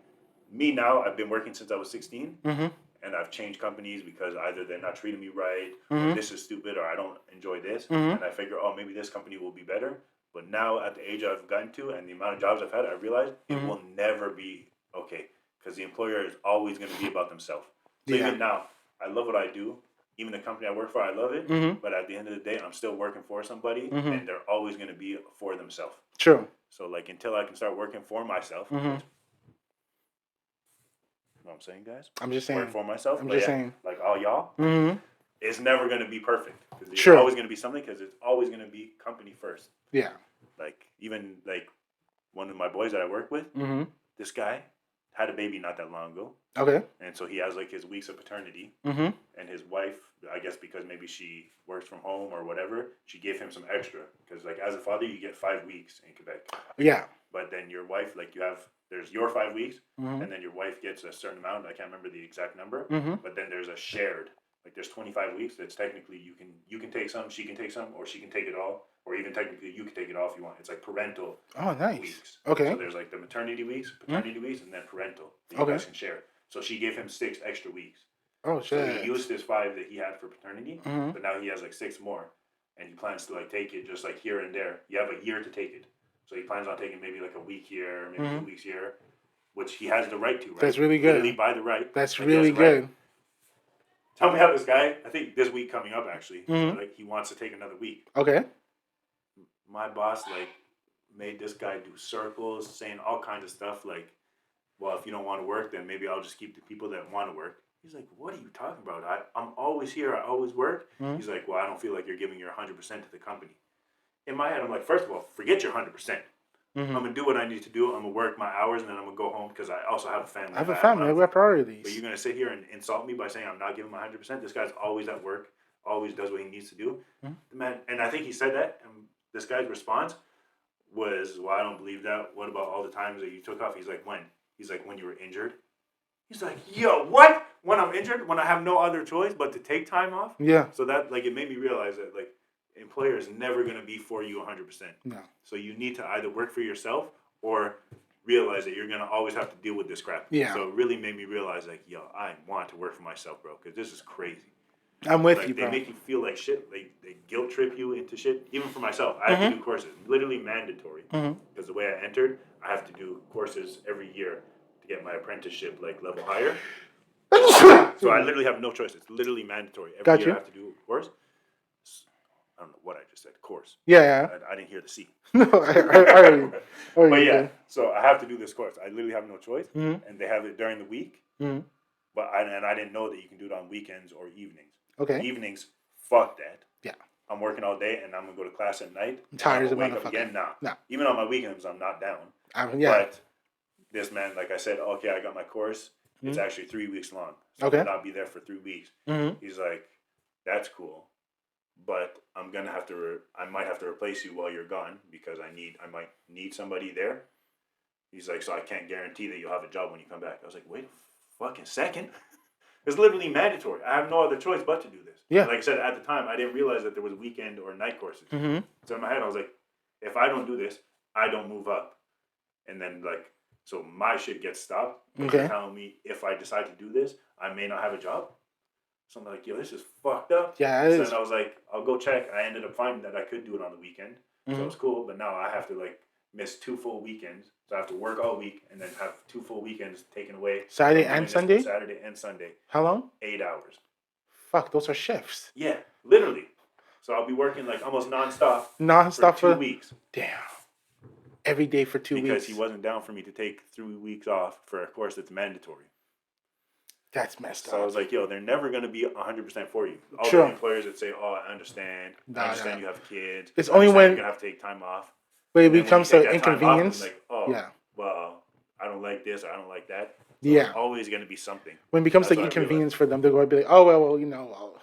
me now, I've been working since I was 16, and I've changed companies because either they're not treating me right, or this is stupid, or I don't enjoy this, and I figure, oh, maybe this company will be better. But now, at the age I've gotten to, and the amount of jobs I've had, I realize it will never be okay because the employer is always going to be about themselves. So even now, I love what I do. Even the company I work for, I love it. But at the end of the day, I'm still working for somebody, and they're always going to be for themselves. True. So, like, until I can start working for myself, you know what I'm saying, guys? I'm just saying. Work for myself. I'm just saying. Like all y'all, it's never going to be perfect. Because there's always going to be something, because it's always going to be company first. Yeah. Like, even, like, one of my boys that I work with, this guy had a baby not that long ago. Okay. And so he has, like, his weeks of paternity. And his wife, I guess because maybe she works from home or whatever, she gave him some extra. Because, like, as a father, you get 5 weeks in Quebec. Yeah. But then your wife, like, there's your 5 weeks, and then your wife gets a certain amount. I can't remember the exact number. But then there's a shared. Like, there's 25 weeks that's technically you can take some, she can take some, or she can take it all. Or even technically you can take it off if you want. It's like parental weeks. Okay. So there's like the maternity weeks, paternity weeks, and then parental. That you guys can share. So she gave him 6 extra weeks. Oh So shit. he used his 5 that he had for paternity, but now he has like 6 more, and he plans to like take it just like here and there. You have a year to take it, so he plans on taking maybe like a week here, maybe 2 weeks here, which he has the right to, right? That's really Literally good. by the right. That's like, really right. good. Tell me how this guy, I think this week coming up actually, like he wants to take another week. Okay. My boss like made this guy do circles, saying all kinds of stuff like, well, if you don't want to work, then maybe I'll just keep the people that want to work. He's like, what are you talking about? I'm always here. I always work. He's like, well, I don't feel like you're giving your 100% to the company. In my head, I'm like, first of all, forget your 100%. I'm going to do what I need to do. I'm going to work my hours, and then I'm going to go home because I also have a family. I have a family. I have priorities. But you're going to sit here and insult me by saying I'm not giving my 100%? This guy's always at work, always does what he needs to do. The man, and I think he said that, and this guy's response was, well, I don't believe that. What about all the times that you took off? He's like, when? He's like, when you were injured? He's like, yo, what? When I'm injured? When I have no other choice but to take time off? Yeah. So that, like, it made me realize that, like, employer is never going to be for you 100%. No. So you need to either work for yourself or realize that you're going to always have to deal with this crap. Yeah. So it really made me realize, like, yo, I want to work for myself, bro, because this is crazy. I'm with like, you, bro. They make you feel like shit. They guilt trip you into shit. Even for myself, I have to do courses. Literally mandatory. Because the way I entered, I have to do courses every year to get my apprenticeship, like, level higher. So I literally have no choice. It's literally mandatory. Every year I have to do a course. I don't know what I just said. Course. Yeah. I didn't hear the C. No, I But yeah, so I have to do this course. I literally have no choice. And they have it during the week. But I didn't know that you can do it on weekends or evenings. Okay. Evenings, fuck that. Yeah. I'm working all day and I'm going to go to class at night. I'm tired as a wake motherfucker. up again? Nah. No. Even on my weekends, I'm not down. But this man, like I said, okay, I got my course. It's actually 3 weeks long. So I'll not be there for 3 weeks. He's like, that's cool. But I'm gonna have to. I might have to replace you while you're gone because I might need somebody there. He's like, so I can't guarantee that you'll have a job when you come back. I was like, wait a fucking second. It's literally mandatory. I have no other choice but to do this. Yeah. Like I said, at the time, I didn't realize that there was weekend or night courses. So in my head, I was like, if I don't do this, I don't move up. And then like, so my shit gets stopped. They're telling me if I decide to do this, I may not have a job. So I'm like, yo, this is fucked up. Yeah, so then I was like, I'll go check. I ended up finding that I could do it on the weekend. So it was cool. But now I have to like miss 2 full weekends. So I have to work all week and then have 2 full weekends taken away. Saturday and Sunday? Saturday and Sunday. How long? 8 hours. Fuck, those are shifts. Yeah, literally. So I'll be working like almost nonstop. Nonstop for 2 weeks. Damn. Every day for 2 weeks. Because he wasn't down for me to take 3 weeks off for a course that's mandatory. That's messed up. So I was like, yo, they're never going to be 100% for you. All the employers that say, oh, I understand. I understand you have kids. It's only when you're going to have to take time off. But it becomes an inconvenience. Like, oh, well, I don't like this. I don't like that. So yeah. It's always going to be something. When it becomes like inconvenience for them, they're going to be like, oh, well, you know,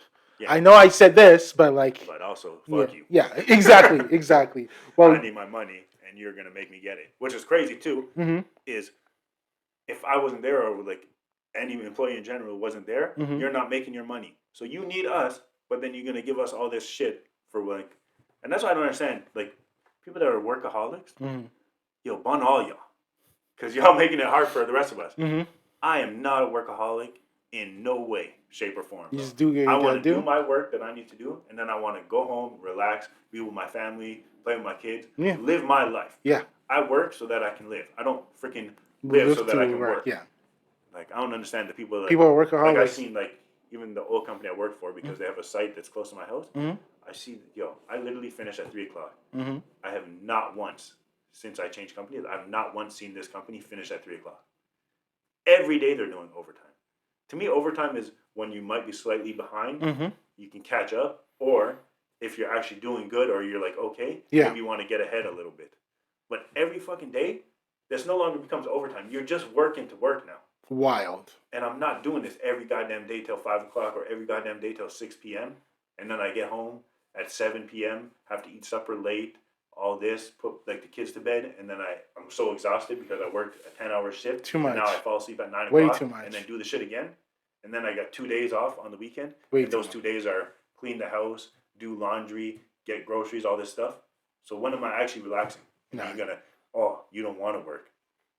I know I said this, but like. But also, fuck you. Yeah, exactly. Well, I need my money, and you're going to make me get it. Which is crazy, too, is if I wasn't there or like any employee in general wasn't there, you're not making your money. So you need us, but then you're going to give us all this shit for like. And that's why I don't understand. Like, people that are workaholics, yo, bun all y'all. Because y'all making it hard for the rest of us. I am not a workaholic in no way, shape, or form. You just do what you I want to do my work that I need to do, and then I want to go home, relax, be with my family, play with my kids, live my life. Yeah. I work so that I can live. I don't freaking live so that I can work. Yeah. Like, I don't understand the people that... People are workaholics. Like, I've seen, like, even the old company I work for, because they have a site that's close to my house, I see, I literally finish at 3 o'clock. I have not once, since I changed companies, I have not once seen this company finish at 3 o'clock. Every day they're doing overtime. To me, overtime is when you might be slightly behind, you can catch up, or if you're actually doing good or you're like, okay, maybe you want to get ahead a little bit. But every fucking day, this no longer becomes overtime. You're just working to work now. Wild. And I'm not doing this every goddamn day till 5 o'clock or every goddamn day till 6 p.m. And then I get home at 7 p.m., have to eat supper late, all this, put like the kids to bed, and then I'm so exhausted because I worked a 10-hour shift. Too much. And now I fall asleep at 9 o'clock. Way too much. And then do the shit again. And then I got 2 days off on the weekend. Way and those 2 days are clean the house, do laundry, get groceries, all this stuff. So when am I actually relaxing? No. You're going to, oh, you don't want to work.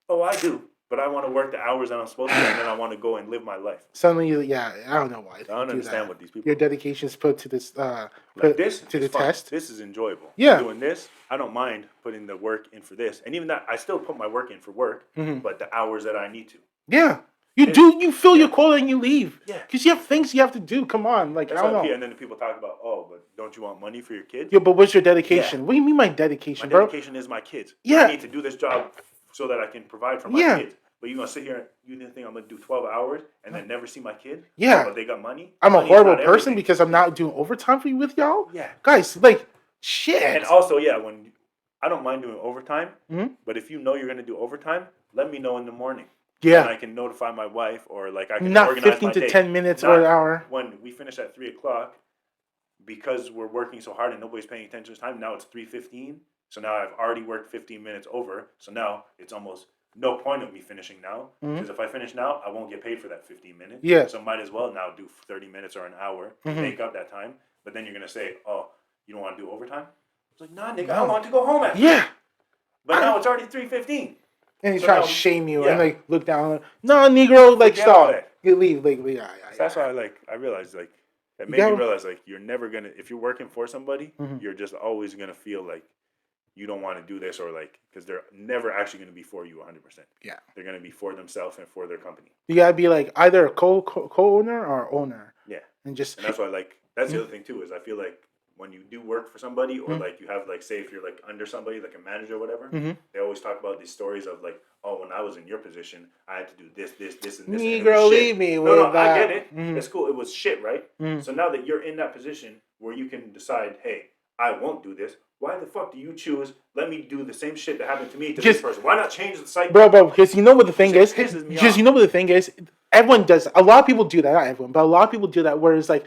Oh, I do. but I want to work the hours that I'm supposed to, and then I want to go and live my life. Suddenly, I don't know why. I don't understand what these people. Your dedication is put to this. Like this to is the fun. test. This is enjoyable. Yeah. Doing this, I don't mind putting the work in for this, and even that, I still put my work in for work, but the hours that I need to. Yeah. You fill your quota and you leave. Yeah. Because you have things you have to do. Come on. Like, I don't know. And then the people talk about, oh, but don't you want money for your kids? Yeah, but what's your dedication? Yeah. What do you mean my dedication, bro? My dedication is my kids. Yeah. I need to do this job so that I can provide for my kids. But you're going to sit here and you didn't think I'm going to do 12 hours and then never see my kid? Yeah. But they got money? I'm a horrible person because I'm not doing overtime for you with y'all? Yeah. Guys, like, shit. And also, when I don't mind doing overtime, but if you know you're going to do overtime, let me know in the morning. Yeah. And I can notify my wife or like I can not organize 15 my to day. 10 minutes or an hour. When we finish at 3 o'clock, because we're working so hard and nobody's paying attention to time, now it's 3:15. So now I've already worked 15 minutes over. So now it's almost no point of me finishing now. Because if I finish now, I won't get paid for that 15 minutes. Yeah. So might as well now do 30 minutes or an hour to make up that time. But then you're going to say, oh, you don't want to do overtime? It's like, nah, nigga, I want to go home after. Yeah. But now it's already 3:15. And he's trying to shame you and like look down. No, Negro, like stop. You leave, like so that's why I realized like it made me realize like you're never gonna if you're working for somebody, you're just always gonna feel like you don't want to do this or like because they're never actually gonna be for you 100%. Yeah, they're gonna be for themselves and for their company. You gotta be like either a co-owner or owner. Yeah, and that's why like that's the other thing too is I feel like. When you do work for somebody or like you have like say if you're like under somebody like a manager or whatever, they always talk about these stories of like, oh, when I was in your position, I had to do this, and this. Negro, leave me with that. I get it. It's cool. It was shit, right? So now that you're in that position where you can decide, hey, I won't do this. Why the fuck do you choose? Let me do the same shit that happened to me to this person. Why not change the cycle, bro? Because you know what the thing is. Because you know what the thing is. Everyone does. A lot of people do that. Not everyone, but a lot of people do that. Where it's like.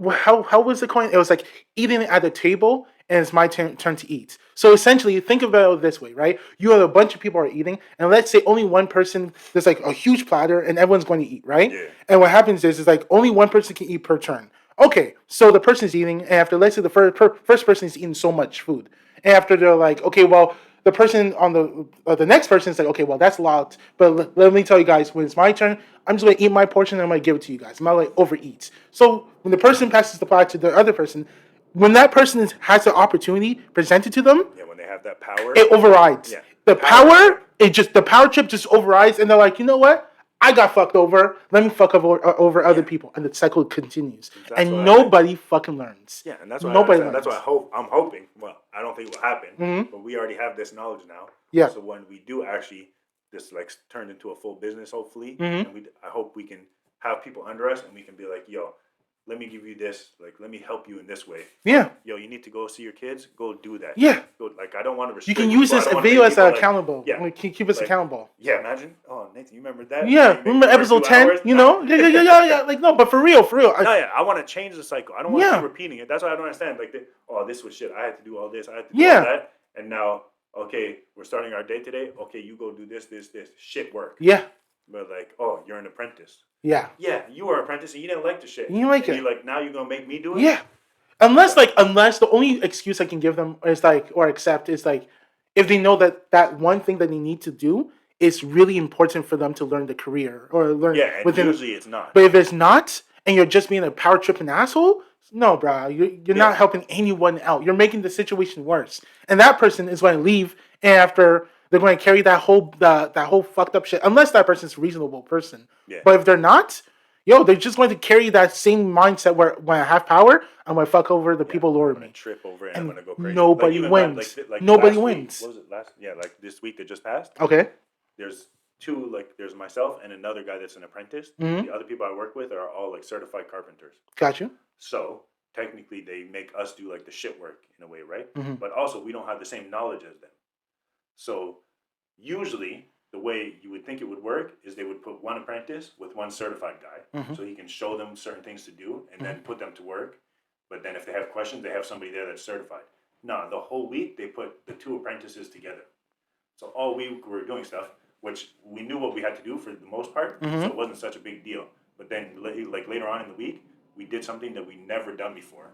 How was the coin? It was like eating at the table, and it's my turn to eat. So essentially, think about it this way, right? You have a bunch of people are eating, and let's say only one person. There's like a huge platter, and everyone's going to eat, right? Yeah. And what happens is like only one person can eat per turn. Okay, so the person's eating, and after let's say the first person is eating so much food, and after they're like, okay, well. The person on the next person is like, okay, well, that's a lot. But let me tell you guys, when it's my turn, I'm just going to eat my portion and I'm going to give it to you guys. I'm not like overeat. So when the person passes the pie to the other person, when that person has the opportunity presented to them, when they have that power, it overrides. Yeah. The power trip just overrides, and they're like, you know what? I got fucked over. Let me fuck over other people, and the cycle continues, and nobody fucking learns. Yeah, and that's why nobody learns. That's why I'm hoping. Well, I don't think it will happen, but we already have this knowledge now. Yeah. So when we do actually, this like turned into a full business, hopefully, and I hope we can have people under us, and we can be like, yo. Let me give you this. Like, let me help you in this way. Yeah. Yo, you need to go see your kids. Go do that. Yeah. Go, like, I don't want to restrict. You can use this video as accountable. Yeah. Like, keep us accountable. Yeah. Imagine. Oh, Nathan, you remember that? Yeah. Remember episode 10? You know? Yeah. Like, no, but for real. I want to change the cycle. I don't want to keep repeating it. That's why I don't understand. Like, this was shit. I had to do all this. I had to do all that. And now, okay, we're starting our day today. Okay, you go do this. Shit work. Yeah. But like, oh, you're an apprentice. Yeah. Yeah, you were an apprentice and you didn't like the shit. You didn't like it. You're like, now you're going to make me do it? Yeah. Unless the only excuse I can give them is like, or accept is like, if they know that one thing that they need to do is really important for them to learn the career or learn. Yeah, and usually it's not. But if it's not, and you're just being a power tripping asshole, no, bro, you're not helping anyone out. You're making the situation worse. And that person is going to leave, and after they're going to carry that whole fucked up shit. Unless that person's a reasonable person. Yeah. But if they're not, they're just going to carry that same mindset where when I have power, I'm going to fuck over the people lower me. Trip over and I'm going to go crazy. Nobody wins. Nobody wins. What was it last? Yeah, like this week that just passed. Okay. There's two, like there's myself and another guy that's an apprentice. Mm-hmm. The other people I work with are all like certified carpenters. Gotcha. So technically they make us do like the shit work in a way, right? Mm-hmm. But also we don't have the same knowledge as them. So usually the way you would think it would work is they would put one apprentice with one certified guy so he can show them certain things to do and then put them to work. But then if they have questions, they have somebody there that's certified. No, the whole week they put the two apprentices together. So all week we were doing stuff, which we knew what we had to do for the most part, so it wasn't such a big deal. But then like later on in the week, we did something that we never done before.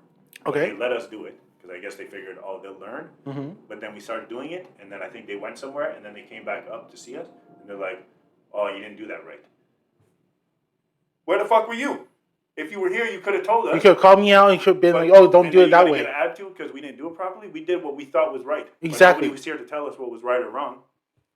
Okay. They let us do it. Because I guess they figured, they'll learn. Mm-hmm. But then we started doing it, and then I think they went somewhere, and then they came back up to see us, and they're like, oh, you didn't do that right. Where the fuck were you? If you were here, you could have told us. You could have called me out and you could have been like, oh, don't do it that way. Get an attitude because we didn't do it properly. We did what we thought was right. Exactly. But nobody was here to tell us what was right or wrong.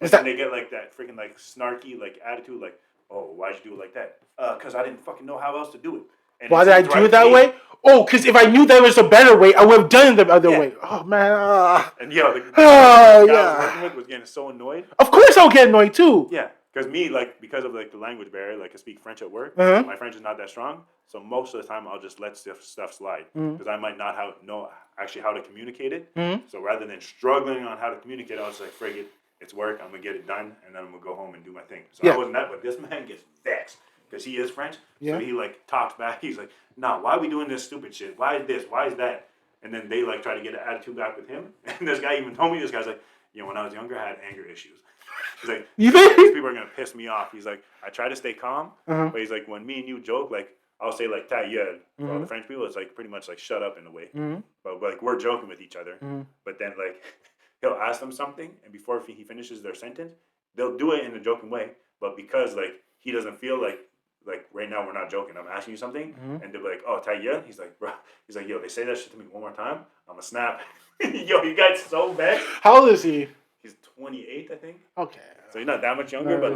And then they get like that freaking like snarky like attitude like, oh, why'd you do it like that? Because I didn't fucking know how else to do it. And why did I do it that way? Oh, because if I knew there was a better way, I would have done it the other way. Oh, man. And the guy I was working with was getting so annoyed. Of course I'll get annoyed too. Yeah. Because me, like, because of like the language barrier, like I speak French at work, my French is not that strong. So most of the time, I'll just let stuff slide because I might not know actually how to communicate it. So rather than struggling on how to communicate, I was like, frig it, it's work. I'm gonna get it done, and then I'm gonna go home and do my thing. So I wasn't that, but this man gets vexed because he is French. So he like talks back. He's like, "Nah, why are we doing this stupid shit? Why is this? Why is that?" And then they like try to get an attitude back with him. And this guy even told me, this guy's like, when I was younger, I had anger issues. He's like, these people are gonna piss me off. He's like, I try to stay calm, but he's like, when me and you joke, like I'll say like ta gueule. For all the French people, it's like pretty much like shut up in a way. But like we're joking with each other. But then like he'll ask them something, and before he finishes their sentence, they'll do it in a joking way. But because like he doesn't feel like right now we're not joking. I'm asking you something, and they'll be like, oh ta gueule. He's like, bro. He's like, yo, they say that shit to me one more time, I'm gonna snap. Yo, he got so bad. How old is he? He's 28, I think. Okay. So he's not that much younger, but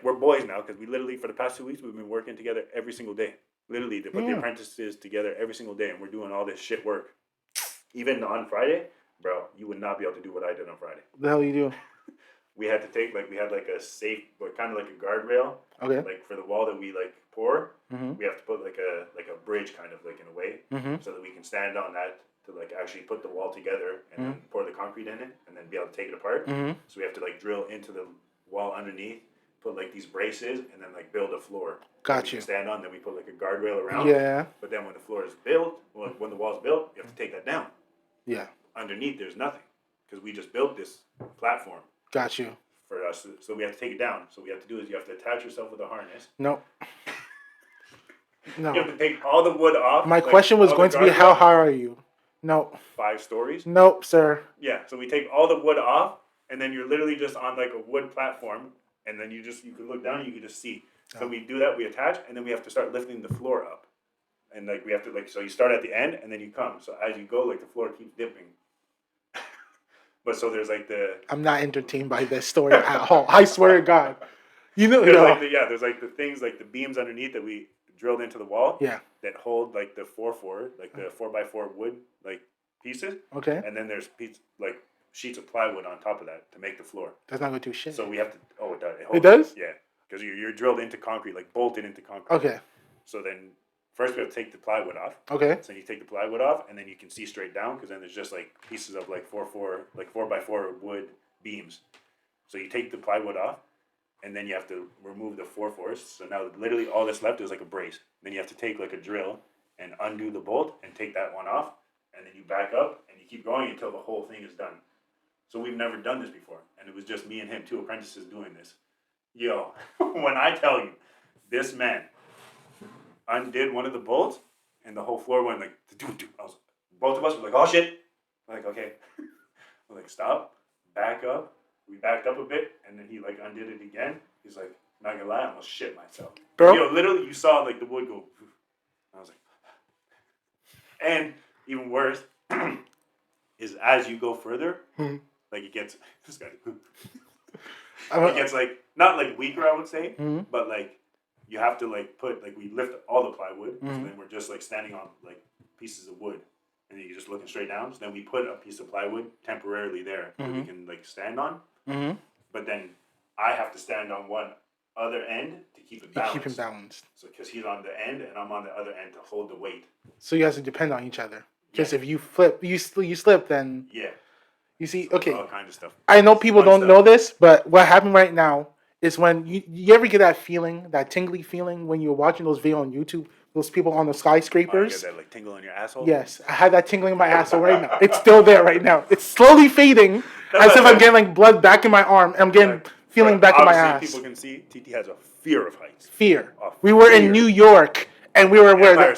we're boys now because we literally for the past 2 weeks we've been working together every single day. Literally, they put the apprentices together every single day, and we're doing all this shit work. Even on Friday, bro, you would not be able to do what I did on Friday. The hell you do? We had to take we had like a safe, but kind of like a guardrail. Okay. Like for the wall that we like pour, we have to put like a bridge kind of like in a way, so that we can stand on that to like actually put the wall together and then pour the concrete in it and then be able to take it apart. So we have to like drill into the wall underneath, put like these braces, and then like build a floor. Got you. Stand on, then we put like a guardrail around. Yeah. But then when the floor is built, when the wall's built, you have to take that down. Yeah. Underneath, there's nothing because we just built this platform. Got you. For us, so we have to take it down. So what you have to do is you have to attach yourself with a harness. No. You have to take all the wood off. My question was going to be, how high are you? No. 5 stories? Nope, sir. Yeah, so we take all the wood off, and then you're literally just on like a wood platform, and then you can look down and you can just see. So we do that, we attach, and then we have to start lifting the floor up. And like we have to so you start at the end, and then you come. So as you go, like the floor keeps dipping. But so there's like I'm not entertained by this story at all. I swear to God. There's there's like the things, like the beams underneath that we drilled into the wall. Yeah. That hold like the 4x4, like the 4x4 wood like pieces. Okay. And then there's like sheets of plywood on top of that to make the floor. That's not gonna do shit. So we have to. Oh, it does. It does? Yeah, because you're drilled into concrete, like bolted into concrete. Okay. So then first we have to take the plywood off. Okay. So you take the plywood off, and then you can see straight down because then there's just like pieces of like 4x4 wood beams. So you take the plywood off, and then you have to remove the 4x4s. So now literally all that's left is like a brace. Then you have to take like a drill and undo the bolt and take that one off, and then you back up and you keep going until the whole thing is done. So we've never done this before, and it was just me and him, 2 apprentices doing this. Yo, when I tell you, this man undid one of the bolts, and the whole floor went like, both of us were like, oh shit. I'm like, okay. I'm like, stop, back up. We backed up a bit, and then he like undid it again. He's like, not gonna lie, I almost shit myself. Bro. Yo, literally, you saw like the wood go. I was like, and even worse is as you go further, like it gets this guy. It gets like not like weaker, I would say, but like you have to like we lift all the plywood, so then we're just like standing on like pieces of wood, and then you're just looking straight down. So then we put a piece of plywood temporarily there that we can like stand on. But then I have to stand on one other end to keep it balanced. Keep it balanced. So because he's on the end and I'm on the other end to hold the weight. So you guys depend on each other. Because if you flip, you slip, then you see. So okay, all kind of stuff. I know people don't know this, but what happened right now is when you ever get that feeling, that tingly feeling when you're watching those videos on YouTube, those people on the skyscrapers. You get that like tingle in your asshole? Yes, I had that tingling in my asshole right now. It's still there right now. It's slowly fading as if I'm getting like blood back in my arm. I'm getting feeling back in my ass. People can see TT has a fear of heights. Fear. We were in New York and we were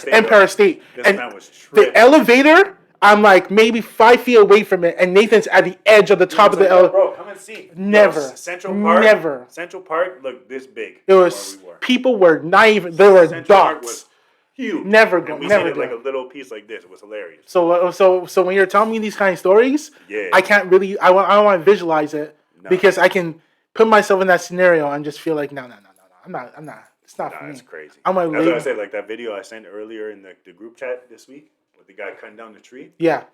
Empire State. This and man was the elevator. I'm like maybe 5 feet away from it, and Nathan's at the edge of the top of the elevator. Bro, come and see. Never. Central Park. Never. Central Park looked this big. It was people were not even. There were Central Park was dots. huge. Never And go. we Never seen it do. like a little piece like this. It was hilarious. So when you're telling me these kind of stories, Yeah. I can't really. I don't want to visualize it because I can put myself in that scenario and just feel like no. I'm not. It's not for me. That's crazy. I'm like, that's what I said. Like that video I sent earlier in the group chat this week with the guy cutting down the tree. Yeah.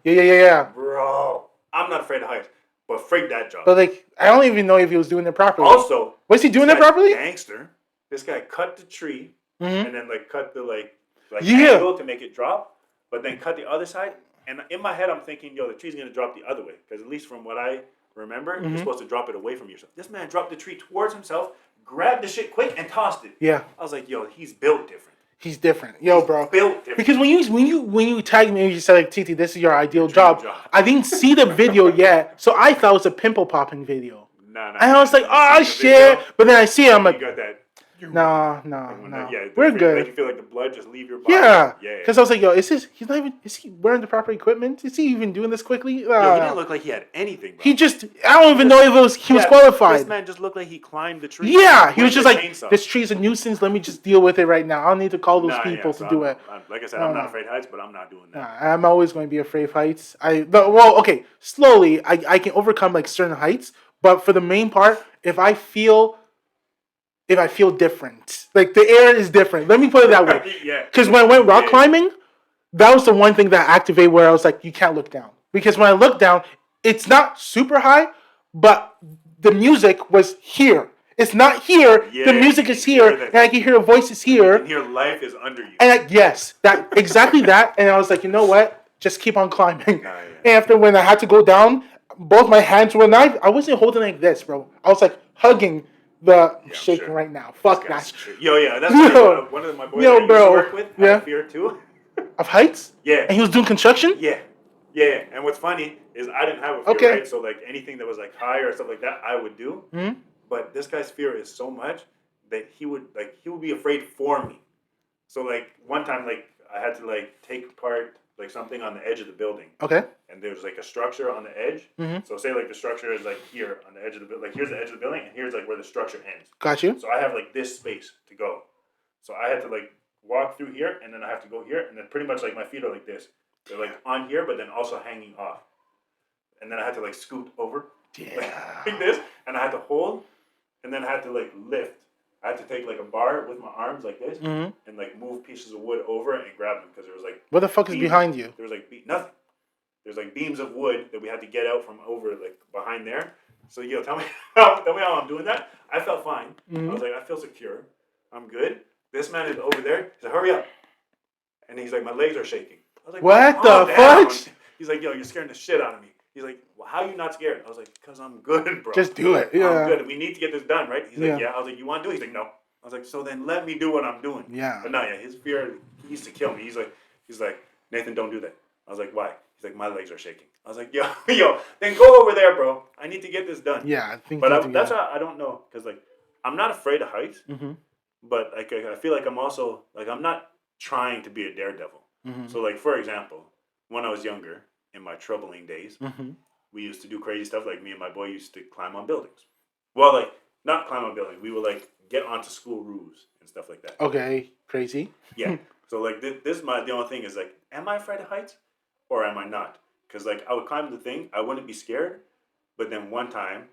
Bro, I'm not afraid of heights, but afraid that job. But like, I don't even know if he was doing it properly. Also, was he doing it properly? Gangster. This guy cut the tree and then like cut the like yeah. angle to make it drop, but then cut the other side. And in my head, I'm thinking, yo, the tree's gonna drop the other way because at least from what I remember, you're supposed to drop it away from yourself. This man dropped the tree towards himself, grabbed the shit quick, and tossed it. Yeah. I was like, yo, he's built different. He's different. Yo, he's bro. Built different. Because when you tagged me and you said like, TT, this is your ideal job. I didn't see the video yet, so I thought it was a pimple popping video. Nah. And I was like, oh shit. But then I see it, I'm like, you got that. No. Yeah, We're good. Like you feel like the blood just leave your body. Yeah. Because I was like, yo, is he wearing the proper equipment? Is he even doing this quickly? Yo, he didn't look like he had anything, bro. I don't even know if he was qualified. This man just looked like he climbed the tree. Yeah, he was just like, this tree's a nuisance. Let me just deal with it right now. I don't need to call those people to do it. Like I said, I'm not afraid of heights, but I'm not doing that. I'm always going to be afraid of heights. Okay, slowly, I can overcome like certain heights, but for the main part, if I feel different, like the air is different. Let me put it that way. Because when I went rock climbing, that was the one thing that activated where I was like, you can't look down. Because when I look down, it's not super high, but the music was here. It's not here. The music is here, and I can hear voices here. You can hear life is under you. And exactly that. And I was like, you know what? Just keep on climbing. After when I had to go down, both my hands were not. I wasn't holding like this, bro. I was like hugging the shaking right now. Fuck that. Yo, that's one of my boys I used to work with had fear too. Of heights? Yeah. And he was doing construction? Yeah. And what's funny is I didn't have a fear, right? So like anything that was like high or stuff like that, I would do. Mm-hmm. But this guy's fear is so much that he would be afraid for me. So like one time, like I had to like take apart like something on the edge of the building. Okay. And there's like a structure on the edge. Mm-hmm. So say like the structure is like here on the edge of the building. Like here's the edge of the building, and here's like where the structure ends. Got you. So I have like this space to go. So I had to like walk through here, and then I have to go here, and then pretty much like my feet are like this. They're like on here, but then also hanging off. And then I had to like scoot over like this, and I had to hold, and then I had to like lift. I had to take like a bar with my arms like this and like move pieces of wood over and grab them because there was like what the fuck is behind you? There was like nothing. There's like beams of wood that we had to get out from over like behind there. So tell me how I'm doing that. I felt fine. I was like, I feel secure. I'm good. This man is over there. He's like, hurry up. And he's like, my legs are shaking. I was like, what the fuck? He's like, yo, you're scaring the shit out of me. He's like, well, how are you not scared? I was like, because I'm good, bro. Just do it. Yeah. I'm good. We need to get this done, right? He's like, yeah. I was like, you want to do it? He's like, no. I was like, so then let me do what I'm doing. Yeah. But no, his fear, he used to kill me. He's like, Nathan, don't do that. I was like, why? He's like, my legs are shaking. I was like, yo, then go over there, bro. I need to get this done. Yeah, I think. But that's why I don't know, because like, I'm not afraid of heights, but like I feel like I'm also like I'm not trying to be a daredevil. So like for example, when I was younger, in my troubling days, we used to do crazy stuff. Like me and my boy used to climb on buildings. Well, like not climb on buildings. We would like get onto school roofs and stuff like that. Okay, crazy. Yeah. So like this is the only thing is like, am I afraid of heights or am I not? Because like I would climb the thing, I wouldn't be scared. But then one time,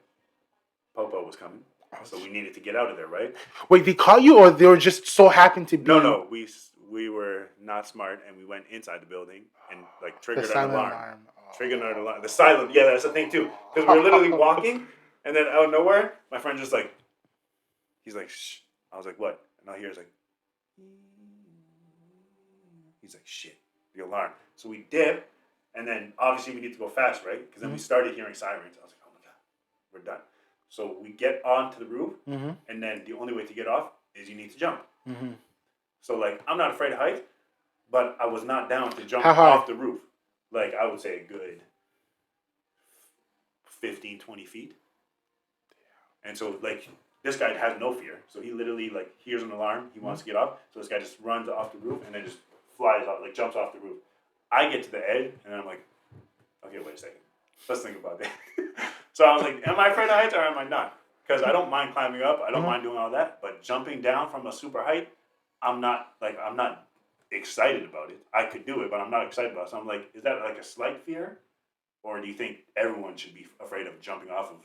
Popo was coming, so we needed to get out of there, right? Wait, they caught you, or they were just so happened to be? No, we were not smart, and we went inside the building and like triggered an alarm. Triggered an alarm. The silent, yeah, that's the thing too. Because we were literally walking, and then out of nowhere, my friend just like, he's like, shh. I was like, what? And I hear like, he's like, shit, the alarm. So we dip, and then obviously we need to go fast, right? Because then we started hearing sirens. I was like, oh my god, we're done. So we get onto the roof, and then the only way to get off is you need to jump. So like, I'm not afraid of heights, but I was not down to jump off the roof. Like I would say a good 15, 20 feet. And so like, this guy has no fear. So he literally like hears an alarm. He wants to get off. So this guy just runs off the roof and then just flies off, like jumps off the roof. I get to the edge, and I'm like, okay, wait a second. Let's think about that. So I was like, am I afraid of heights or am I not? Because I don't mind climbing up. I don't mind doing all that. But jumping down from a super height, I'm not excited about it. I could do it, but I'm not excited about it. So I'm like, is that like a slight fear? Or do you think everyone should be afraid of jumping off of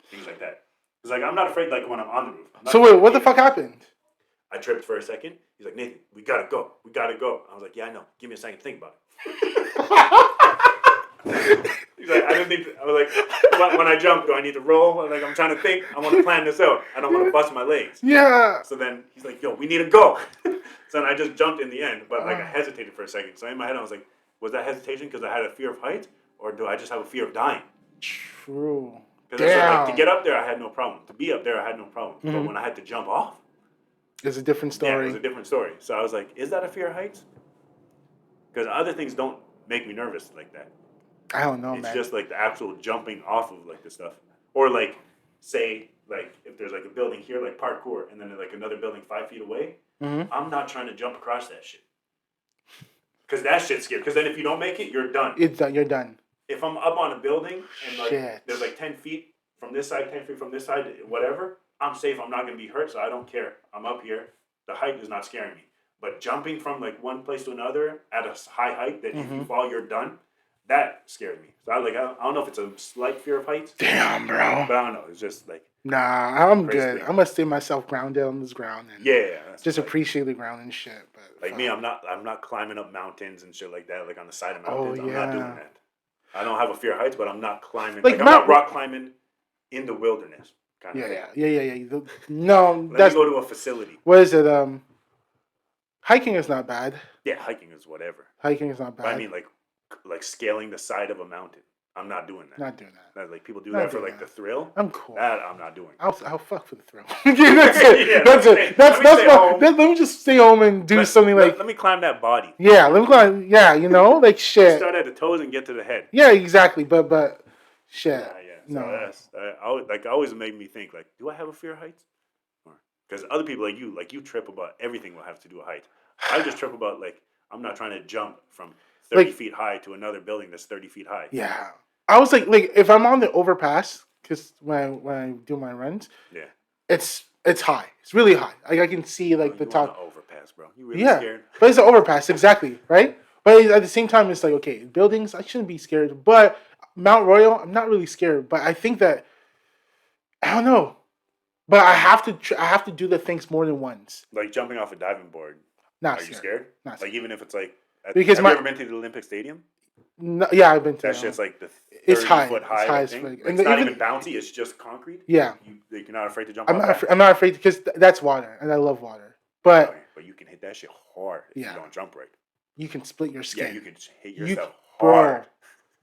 things like that? Because like I'm not afraid like when I'm on the roof. So wait, what the fuck happened? I tripped for a second. He's like, Nathan, we gotta go. We gotta go. I was like, yeah, I know. Give me a second to think about it. He's like, I didn't think. I was like, when I jump, do I need to roll? Like, I'm trying to think. I want to plan this out. I don't want to bust my legs. Yeah. So then he's like, yo, we need to go. So then I just jumped in the end, but like I hesitated for a second. So in my head, I was like, was that hesitation because I had a fear of heights, or do I just have a fear of dying? True. Because like, to get up there, I had no problem. To be up there, I had no problem. But when I had to jump off, it's a different story. Yeah, it was a different story. So I was like, is that a fear of heights? Because other things don't make me nervous like that. I don't know, it's man. Just like the actual jumping off of like the stuff. Or like, say, like if there's like a building here, like parkour, and then like another building 5 feet away, I'm not trying to jump across that shit. Because that shit's scary. Because then if you don't make it, you're done. It's done. You're done. If I'm up on a building and like there's like 10 feet from this side, 10 feet from this side, whatever, I'm safe. I'm not going to be hurt, so I don't care. I'm up here. The height is not scaring me. But jumping from like one place to another at a high height that if you fall, you're done, that scared me. So I don't know if it's a slight fear of heights. Damn, bro. But I don't know. It's just like... Nah, I'm good. I'm going to stay myself grounded on this ground. And just appreciate the ground and shit. But like me, I'm not climbing up mountains and shit like that, like on the side of mountains. I'm not doing that. I don't have a fear of heights, but I'm not climbing. Like I'm not rock climbing in the wilderness. Kind of thing. Yeah. No, Let me go to a facility. What is it? Hiking is not bad. Yeah, hiking is whatever. Hiking is not bad. But I mean, like scaling the side of a mountain. I'm not doing that. Not doing that. Like people do that for like the thrill. I'm cool. That I'm not doing. I'll fuck for the thrill. That's it. That's it. Let me just stay home and do something like. Let me climb that body. Yeah, let me climb. Yeah, like shit. Start at the toes and get to the head. Yeah, exactly. But shit. Yeah. So no. Always made me think like, do I have a fear of heights? Because other people like you trip about everything will have to do with height. I just trip about like I'm not trying to jump from 30 feet high to another building that's 30 feet high. Yeah, I was like if I'm on the overpass, because when I do my runs, it's high. It's really high. I can see like the top. Overpass, bro. You really scared? But it's an overpass, exactly, right? But at the same time, it's like okay, buildings I shouldn't be scared, but Mount Royal, I'm not really scared. But I think that I don't know. But I have to do the things more than once. Like jumping off a diving board. Not Are you scared? Not like even if it's like. Because have you ever been to the Olympic Stadium? No, yeah, I've been to that. Shit's like the 30 it's high. foot high. It's high thing. Like, it's not even bouncy. It's just concrete. Yeah. You're not afraid to jump. I'm not afraid because that's water, and I love water. But you can hit that shit hard if you don't jump right. You can split your skin. Yeah, you can hit yourself hard.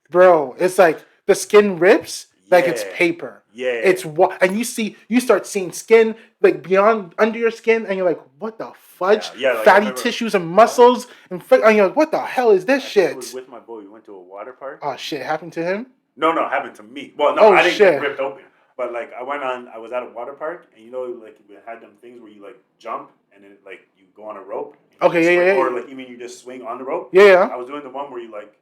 Bro, it's like the skin rips like it's paper. Yeah. It's and you start seeing skin like beyond under your skin, and you're like, what the fudge? Yeah, like fatty tissues and muscles, and you're like, what the hell is this shit? I was with my boy. We went to a water park. Oh shit! It happened to him? No, it happened to me. Well, no, I didn't get ripped open. But like I was at a water park, and like we had them things where you like jump and then like you go on a rope. Okay, Or like even you just swing on the rope. Yeah. I was doing the one where you like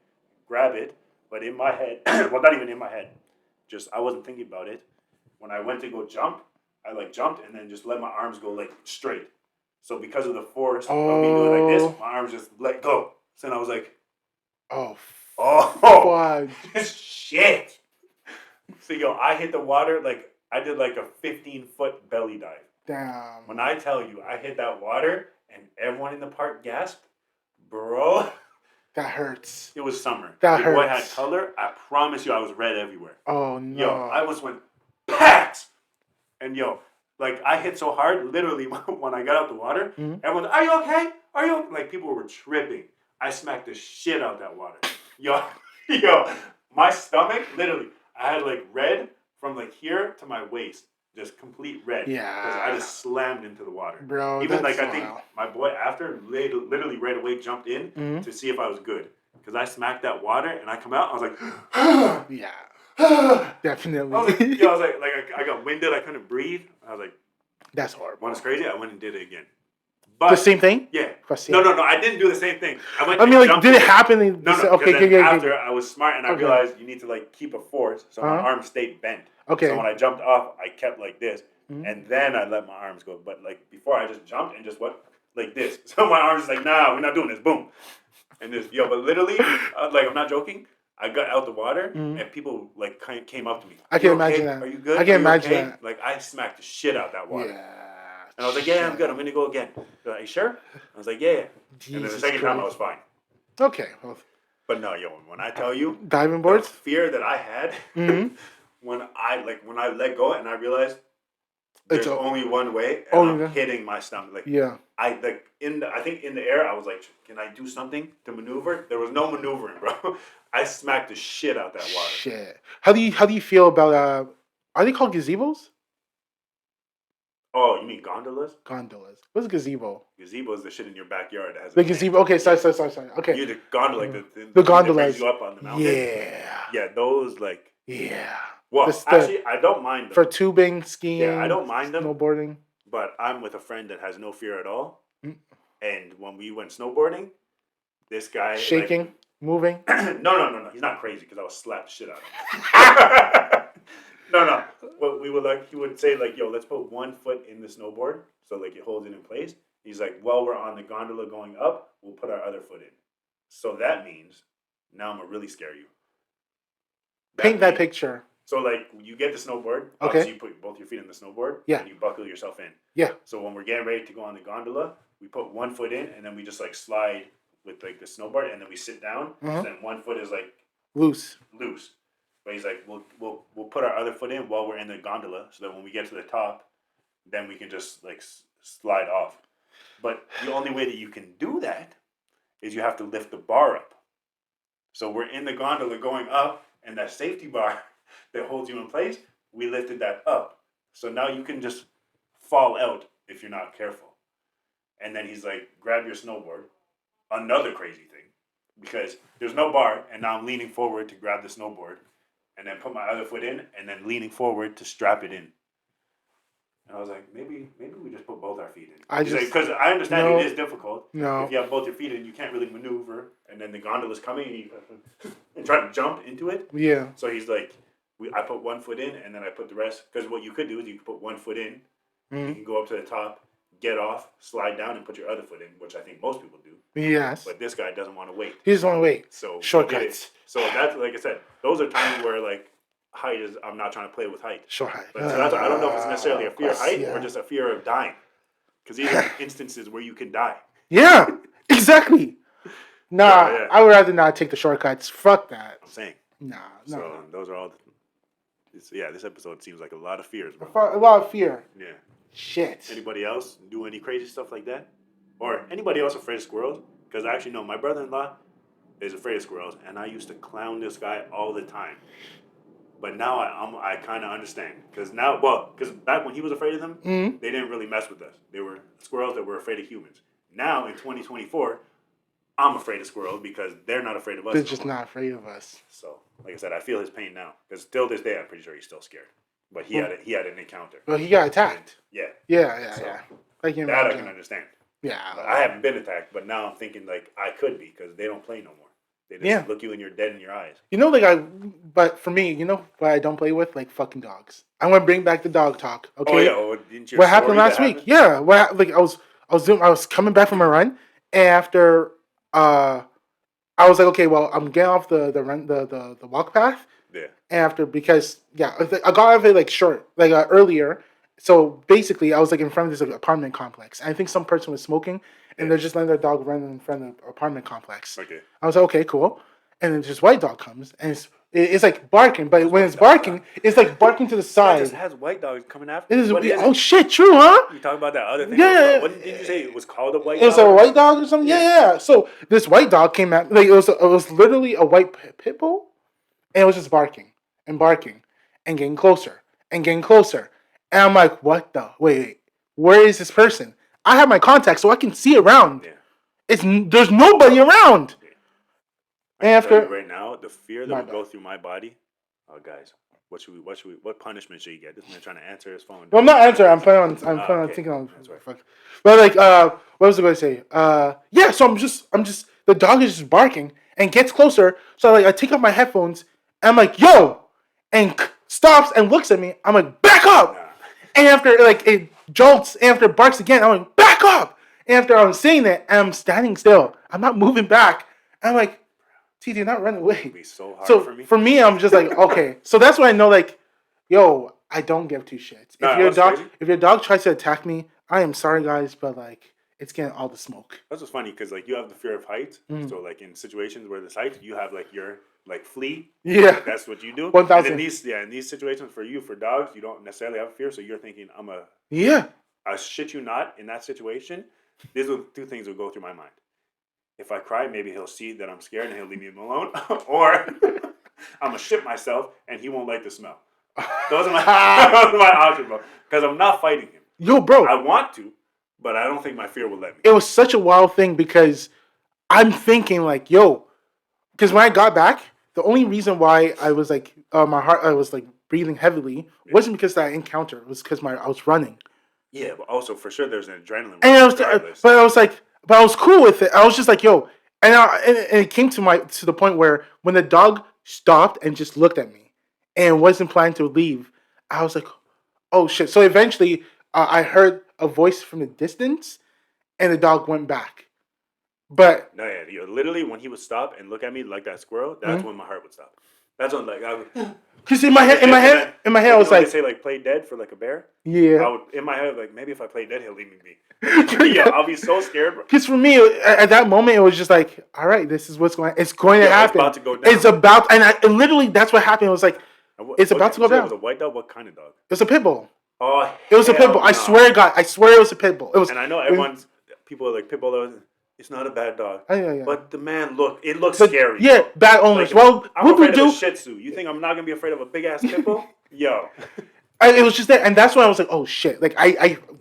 grab it, but in my head, well, not even in my head. Just I wasn't thinking about it. When I went to go jump, I like jumped and then just let my arms go like straight. So because of the force of me doing like this, my arms just let go. So then I was like, shit. So I hit the water like I did like a 15-foot belly dive. Damn. When I tell you I hit that water and everyone in the park gasped, bro. That hurts. It was summer. That hurts. Boy had color. I promise you I was red everywhere. Oh no. I almost went packs. And like I hit so hard, literally when I got out the water, everyone's, are you okay? Are you okay? Like people were tripping. I smacked the shit out of that water. My stomach, literally, I had like red from like here to my waist. Just complete red. Yeah. Because I just slammed into the water. Bro, even like I think my boy after literally right away jumped in to see if I was good. Because I smacked that water and I come out, I was like, yeah. Definitely. I was like I got winded, I couldn't breathe. I was like, that's horrible. When it's crazy, I went and did it again. But the same thing? Yeah. No. I didn't do the same thing. Did it happen? No. Okay. After I was smart and I realized you need to like keep a force, so my arm stayed bent. Okay. So when I jumped off, I kept like this, and then I let my arms go. But like before, I just jumped and just went like this. So my arms like, nah, we're not doing this. Boom. And this, but literally, like I'm not joking. I got out the water and people like came up to me. I can imagine that. Are you good? I can imagine that. Like I smacked the shit out that water. Yeah. And I was like, yeah, I'm good. I'm gonna go again. They're like, you sure? I was like, yeah. Jesus and then the second time I was fine. Okay. Well, but no, when I tell you diving boards, the fear that I had when I let go and I realized there's only one way, and I'm hitting my stomach. Like I think in the air I was like, can I do something to maneuver? There was no maneuvering, bro. I smacked the shit out that water. Shit. How do you feel about are they called gazebos? Oh, you mean gondolas? Gondolas. What's a gazebo? Gazebo is the shit in your backyard that has the gazebo. Okay, sorry. Okay. You're the gondola, the gondolas. You up on the mountain. Yeah, those like. Yeah. Well, actually, I don't mind them. For tubing, skiing. Yeah, I don't mind them. Snowboarding. But I'm with a friend that has no fear at all. And when we went snowboarding, this guy shaking, moving. No. He's not crazy because I was slapped the shit out of him. No. Well, he would say like, yo, let's put one foot in the snowboard so like it holds it in place. He's like, while we're on the gondola going up, we'll put our other foot in. So that means now I'm gonna really scare you. Paint that picture. So like you get the snowboard. Okay. Obviously you put both your feet in the snowboard. Yeah. And you buckle yourself in. Yeah. So when we're getting ready to go on the gondola, we put one foot in and then we just like slide with like the snowboard and then we sit down. So then one foot is like loose. But he's like, we'll put our other foot in while we're in the gondola, so that when we get to the top, then we can just like slide off. But the only way that you can do that is you have to lift the bar up. So we're in the gondola going up, and that safety bar that holds you in place, we lifted that up. So now you can just fall out if you're not careful. And then he's like, grab your snowboard. Another crazy thing, because there's no bar, and now I'm leaning forward to grab the snowboard. And then put my other foot in, and then leaning forward to strap it in. And I was like, maybe we just put both our feet in. Because I understand it is difficult. No. If you have both your feet in, you can't really maneuver, and then the gondola's coming, and try to jump into it. Yeah. So he's like, I put one foot in, and then I put the rest. Because what you could do is you could put one foot in, you can go up to the top, get off, slide down, and put your other foot in, which I think most people do. Yes. But this guy doesn't want to wait. He doesn't want to wait. So shortcuts. So that's, like I said, those are times where like height is. I'm not trying to play with height. Short height. But so that's, I don't know if it's necessarily a fear of height or just a fear of dying. Because these are instances where you can die. Yeah, exactly. Nah, I would rather not take the shortcuts. Fuck that. I'm saying. Nah. So those are all. This episode seems like a lot of fears, bro. A lot of fear. Yeah. Shit. Anybody else do any crazy stuff like that? Or anybody else afraid of squirrels? Because I actually know my brother-in-law is afraid of squirrels, and I used to clown this guy all the time. But now I kind of understand. Because back when he was afraid of them, they didn't really mess with us. They were squirrels that were afraid of humans. Now, in 2024, I'm afraid of squirrels because they're not afraid of us. They're just not afraid of us. So, like I said, I feel his pain now. Because still this day, I'm pretty sure he's still scared. But he had an encounter. Well, he got attacked. Yeah. Yeah. I can understand. Yeah. I haven't been attacked, but now I'm thinking like I could be because they don't play no more. They just look you and you're dead in your eyes. But for me, what I don't play with? Like fucking dogs. I'm gonna bring back the dog talk. Okay. Oh yeah. Didn't what happened last week? Yeah. I was coming back from a run, and after I was like, okay, well, I'm getting off the run the walk path. Yeah. After because I got out of it like short earlier. So basically, I was like in front of this apartment complex. And I think some person was smoking, and they're just letting their dog run in front of the apartment complex. Okay. I was like, okay, cool. And then this white dog comes, and it's like barking, but when it's barking, it's like barking to the side. It just has white dogs coming after. Oh shit! True, huh? You talking about that other thing? Yeah. What did you say? It was called a white dog? It was a white dog or something. Yeah. So this white dog came at it was literally a white pit bull, and it was just barking and getting closer and getting closer. And I'm like, what the? Wait, where is this person? I have my contacts so I can see around. Yeah. There's nobody around. Yeah. After right now, the fear that would go through my body, oh guys, what punishment should he get? This man trying to answer his phone. Well, I'm not answering. I'm planning on thinking on. That's right. Fuck. But like, what was I going to say? Yeah. So I'm just. The dog is just barking and gets closer. So like, I take off my headphones. And I'm like, yo, and stops and looks at me. I'm like, back up. Nah. And after like it jolts, after it barks again, I'm like, back up. And after I was saying that, I'm standing still. I'm not moving back. And I'm like, TJ, not run away. It'd be so hard for me, I'm just like, okay. So that's why I know, like, yo, I don't give two shits. If your dog tries to attack me, I am sorry, guys, but like, it's getting all the smoke. That's what's funny because like you have the fear of heights. Mm. So like in situations where there's heights, you have like your like flee. Yeah, like, that's what you do. 1,000. In these situations for dogs, you don't necessarily have a fear. So you're thinking, I shit you not. In that situation, these are two things that will go through my mind. If I cry, maybe he'll see that I'm scared and he'll leave me alone. Or I'm going to shit myself and he won't like the smell. Those are my options, bro. Because I'm not fighting him. Yo, bro. I want to, but I don't think my fear will let me. It was such a wild thing because I'm thinking like, yo, because when I got back, the only reason why I was like, I was like breathing heavily wasn't because of that encounter. It was because I was running. Yeah, but also for sure there's an adrenaline. And I was cool with it. I was just like, yo, and it came to the point where when the dog stopped and just looked at me and wasn't planning to leave, I was like, oh shit. So eventually I heard a voice from the distance and the dog went back. But no, yeah, literally when he would stop and look at me like that squirrel, that's when my heart would stop. That's when like I would. Because in my head, I was like, they say like play dead for like a bear. Yeah. I would, in my head, like maybe if I play dead, he'll leave me be. Yeah, I'll be so scared. Because for me, at that moment, it was just like, all right, this is what's going. It's going to happen. It's about to go down. It's about, and literally, that's what happened. It was like, it's about to go down. It was a white dog. What kind of dog? It was a pit bull. Oh, it was a pit bull. I swear to God, it was a pit bull. It was. And I know people are like pit bull. It's not a bad dog. Yeah. But the man looks scary. Yeah, bad owners. Like, I'm afraid of a Shih Tzu. You think I'm not gonna be afraid of a big ass pit bull? Yo. It was just that, and that's when I was like, oh shit! Like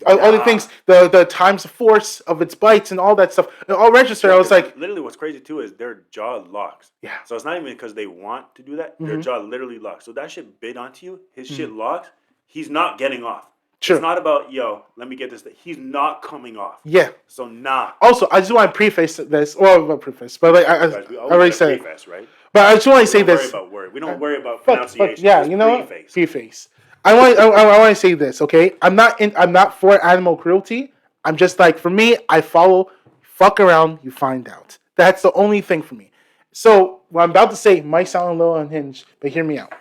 all the things, the times of force of its bites and all that stuff, it all registered. I was like, literally, what's crazy too is their jaw locks. Yeah. So it's not even because they want to do that. Their jaw literally locks. So that shit bit onto you. His shit locks. He's not getting off. Sure. It's not about, yo, let me get this thing. He's not coming off. Yeah. So, nah. Also, I just want to preface this. Well, not preface, but like, I already said preface, right? But I just want to say this. We don't worry about pronunciation. Yeah, you know what? Preface. I want to say this, okay? I'm not for animal cruelty. I'm just like, for me, I follow, fuck around, you find out. That's the only thing for me. So, what I'm about to say might sound a little unhinged, but hear me out.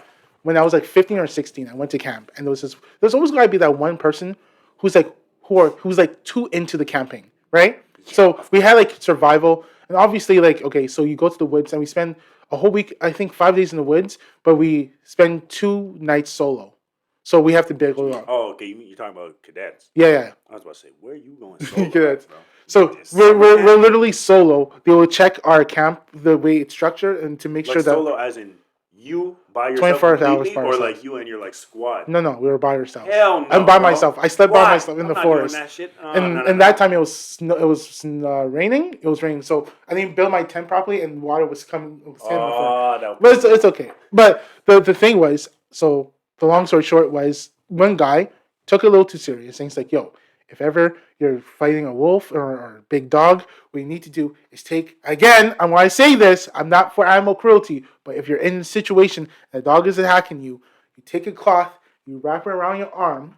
When I was like 15 or 16, I went to camp, and there's always got to be that one person who's like too into the camping, right? Yeah. So we had like survival, and obviously like, okay, so you go to the woods, and we spend a whole week, I think 5 days in the woods, but we spend 2 nights solo. So we have to go up. Oh, okay, you're talking about cadets. Yeah. I was about to say, where are you going solo? Cadets. Bro? So we're literally solo. They will check our camp, the way it's structured, and to make sure that solo as in you by yourself 24 hours or like you and your like squad? No, we were by ourselves. Hell no, I'm by myself. I slept by myself in the forest. Doing that shit. And that time it was raining. It was raining, so I didn't build my tent properly, and water was coming. But it's okay. But the thing was, so the long story short was, one guy took it a little too serious, and he's like, "Yo, if ever you're fighting a wolf or a big dog, what you need to do is take," again, and when I say this, I'm not for animal cruelty, but if you're in a situation and a dog is attacking you, you take a cloth, you wrap it around your arm,